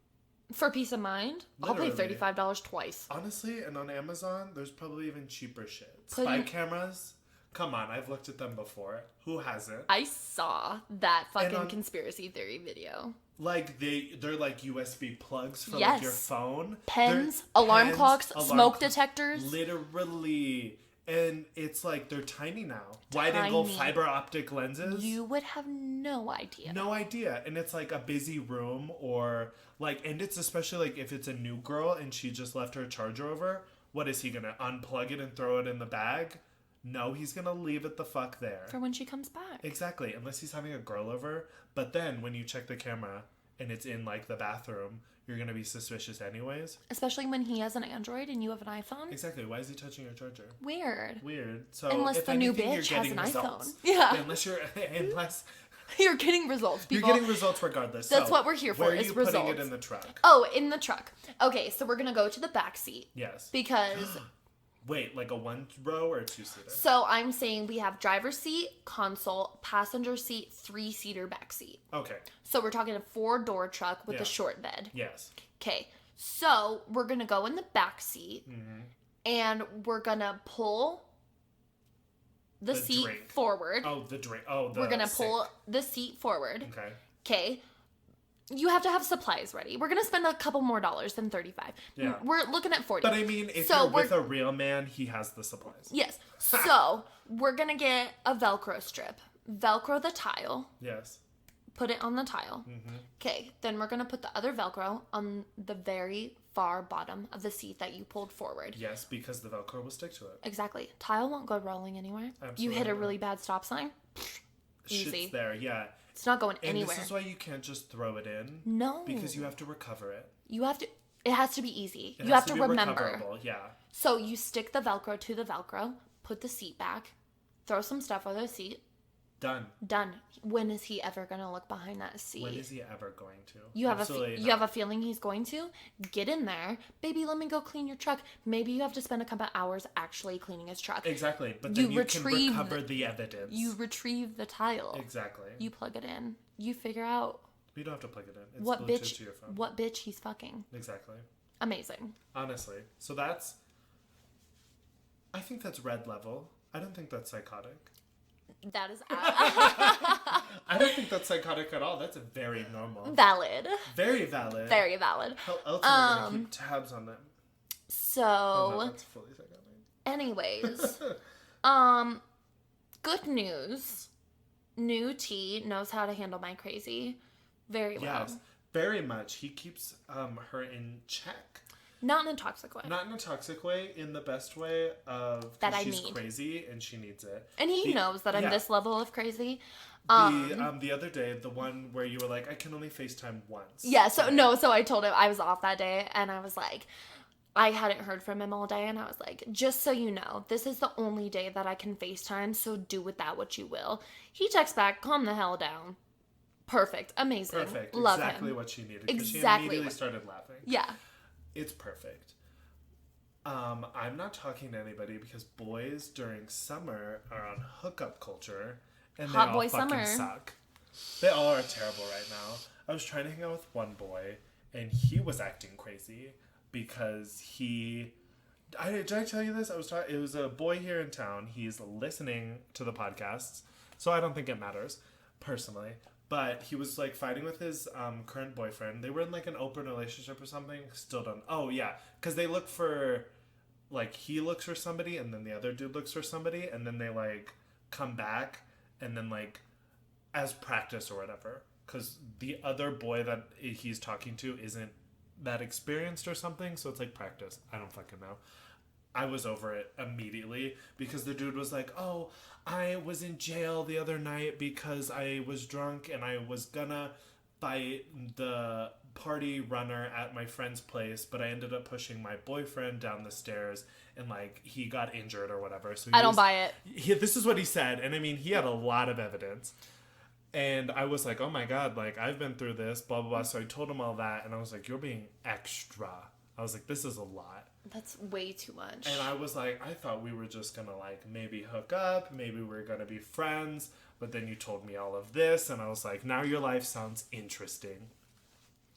For peace of mind, literally. I'll pay $35 twice. Honestly, and on Amazon, there's probably even cheaper shit. Spy cameras? Come on, I've looked at them before. Who hasn't? I saw that fucking conspiracy theory video. Like, they're like USB plugs for like your phone. Pens, alarm clocks, smoke detectors. Literally. And it's like, they're tiny now. Wide angle fiber optic lenses. You would have no idea. No idea. And it's like a busy room or like, and it's especially like if it's a new girl and she just left her charger over. What is he going to unplug it and throw it in the bag? No, he's going to leave it the fuck there. For when she comes back. Exactly. Unless he's having a girl over. But then when you check the camera and it's in like the bathroom, you're going to be suspicious anyways. Especially when he has an Android and you have an iPhone. Exactly. Why is he touching your charger? Weird. So unless if the anything, new bitch has an results. iPhone. Yeah. Unless you're getting results, people. You're getting results regardless. That's what we're here for, is results. Where are you putting it in the truck? Oh, in the truck. Okay, so we're going to go to the back seat. Yes. Because... Wait, like a 1-row or a 2-seater? So I'm saying we have driver's seat, console, passenger seat, 3-seater back seat. Okay. So we're talking a 4-door truck with a short bed. Yes. Okay. So we're going to go in the back seat and we're going to pull the seat forward. Oh, the drink. Oh, the We're going to pull the seat forward. Okay. Okay. You have to have supplies ready. We're going to spend a couple more dollars than $35. Yeah. We're looking at $40. But I mean, if you're with a real man, he has the supplies. Yes. So we're going to get a Velcro strip. Velcro the tile. Yes. Put it on the tile. Okay. Then we're going to put the other Velcro on the very far bottom of the seat that you pulled forward. Yes, because the Velcro will stick to it. Exactly. Tile won't go rolling anywhere. Absolutely. You hit a really bad stop sign. Easy. Shit's there, yeah. It's not going anywhere. And this is why you can't just throw it in. No. Because you have to recover it. It has to be easy. You have to remember. Yeah. So you stick the Velcro to the Velcro, put the seat back, throw some stuff over the seat. Done. When is he ever going to look behind that seat? When is he ever going to? You have a feeling he's going to? Get in there. Baby, let me go clean your truck. Maybe you have to spend a couple hours actually cleaning his truck. Exactly. But then you can recover the evidence. You retrieve the tile. Exactly. You plug it in. You figure out. You don't have to plug it in. It's Bluetooth to your phone. What bitch he's fucking. Exactly. Amazing. Honestly. So I think that's red level. I don't think that's psychotic. That is I don't think that's psychotic at all. That's very normal. Valid. Very valid. Very valid. How else are we going to keep tabs on them? So, no, that's fully psychotic. Anyways, good news. New T knows how to handle my crazy very well. Yes, very much. He keeps her in check. Not in a toxic way. Not in a toxic way, in the best way of that she's need. Crazy and she needs it. And he knows that I'm this level of crazy. The other day, the one where you were like, I can only FaceTime once. Yeah, so I told him I was off that day, and I was like, I hadn't heard from him all day, and I was like, just so you know, this is the only day that I can FaceTime, so do with that what you will. He texts back, calm the hell down. Perfect. Amazing. Perfect. Love exactly him. what she needed. Because she immediately started laughing. Yeah. It's perfect. I'm not talking to anybody because boys during summer are on hookup culture, and they all fucking suck. They all are terrible right now. I was trying to hang out with one boy, and he was acting crazy because did I tell you this? It was a boy here in town. He's listening to the podcasts, so I don't think it matters, personally. But he was, like, fighting with his current boyfriend. They were in, like, an open relationship or something. Still don't. Oh, yeah. Because they look for, like, he looks for somebody, and then the other dude looks for somebody, and then they, like, come back, and then, like, as practice or whatever. Because the other boy that he's talking to isn't that experienced or something, so it's, like, practice. I don't fucking know. I was over it immediately because the dude was like, oh, I was in jail the other night because I was drunk and I was gonna fight the party runner at my friend's place, but I ended up pushing my boyfriend down the stairs and, like, he got injured or whatever. So I don't buy it. This is what he said. And I mean, he had a lot of evidence. And I was like, oh my God, like, I've been through this, blah, blah, blah. So I told him all that. And I was like, you're being extra. I was like, this is a lot. That's way too much. And I was like, I thought we were just going to, like, maybe hook up. Maybe we were going to be friends. But then you told me all of this. And I was like, now your life sounds interesting.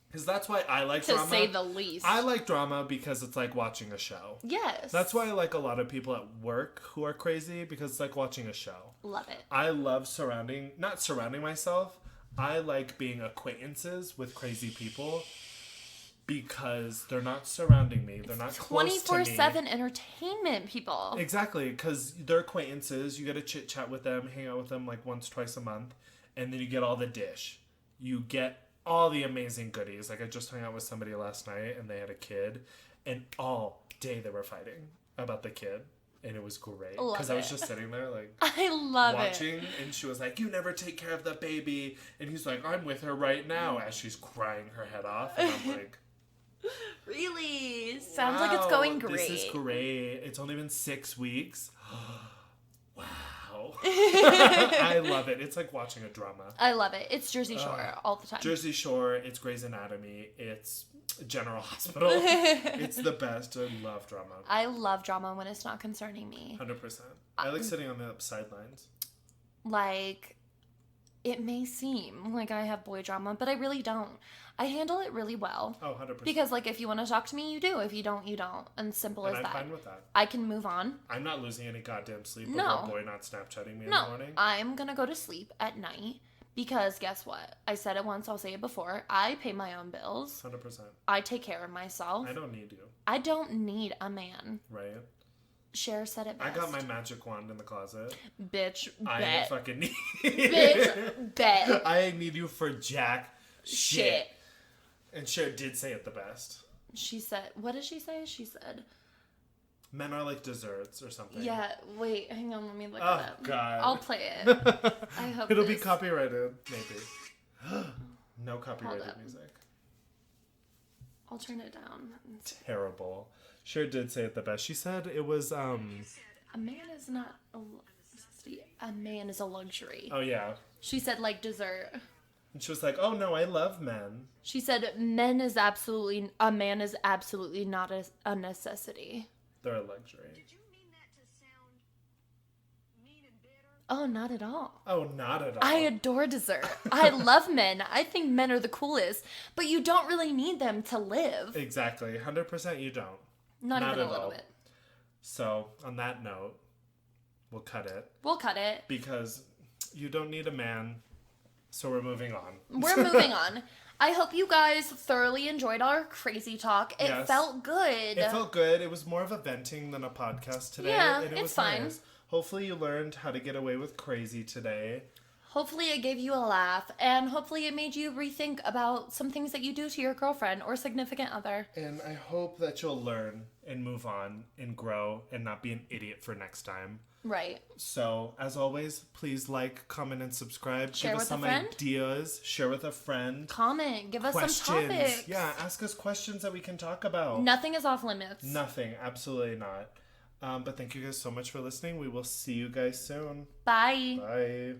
Because that's why I like drama. To say the least. I like drama because it's like watching a show. Yes. That's why I like a lot of people at work who are crazy. Because it's like watching a show. Love it. I love not surrounding myself. I like being acquaintances with crazy people. Because they're not surrounding me. They're not close to me. 24/7 entertainment, people. Exactly. Because they're acquaintances. You get to chit-chat with them, hang out with them like once, twice a month. And then you get all the dish. You get all the amazing goodies. Like, I just hung out with somebody last night, and they had a kid. And all day they were fighting about the kid. And it was great. Because I was just sitting there, like, I love watching. And she was like, you never take care of the baby. And he's like, I'm with her right now. As she's crying her head off. And I'm like... Really? Sounds like it's going great. This is great. It's only been 6 weeks. Wow. I love it. It's like watching a drama. I love it. It's Jersey Shore all the time. Jersey Shore. It's Grey's Anatomy. It's General Hospital. It's the best. I love drama. I love drama when it's not concerning me. 100%. I like sitting on the sidelines. Like, it may seem like I have boy drama, but I really don't. I handle it really well. Oh, 100%. Because, like, if you want to talk to me, you do. If you don't, you don't. And simple as that. I'm fine with that. I can move on. I'm not losing any goddamn sleep over a boy not Snapchatting me in the morning. I'm going to go to sleep at night because guess what? I said it once, I'll say it before. I pay my own bills. 100%. I take care of myself. I don't need you. I don't need a man. Right. Cher said it best. I got my magic wand in the closet. Bitch, I bet. fucking need Bitch, bet. I need you for jack shit. And Cher did say it the best. She said, what did she say? She said, men are like desserts or something. Yeah, wait, hang on, let me look it up. Oh, God. I'll play it. I hope it'll be copyrighted, maybe. No copyrighted music. I'll turn it down. Terrible. Cher did say it the best. She said it was, a man is not a necessity. A man is a luxury. Oh, yeah. She said, like, dessert. And she was like, oh, no, I love men. She said, a man is absolutely not a necessity. They're a luxury. Did you mean that to sound mean and bitter? Oh, not at all. Oh, not at all. I adore dessert. I love men. I think men are the coolest. But you don't really need them to live. Exactly. 100% you don't. Not even a little bit. So, on that note, we'll cut it. We'll cut it. Because you don't need a man. So we're moving on. We're moving on. I hope you guys thoroughly enjoyed our crazy talk. It felt good. It felt good. It was more of a venting than a podcast today. Yeah, and it was fine. Nice. Hopefully you learned how to get away with crazy today. Hopefully it gave you a laugh, and hopefully it made you rethink about some things that you do to your girlfriend or significant other. And I hope that you'll learn and move on and grow and not be an idiot for next time. Right. So, as always, please like, comment, and subscribe. Share Give us with a some friend. ideas. Share with a friend. Comment. Give us some topics. Yeah, ask us questions that we can talk about. Nothing is off limits. Nothing. Absolutely not. But thank you guys so much for listening. We will see you guys soon. Bye. Bye.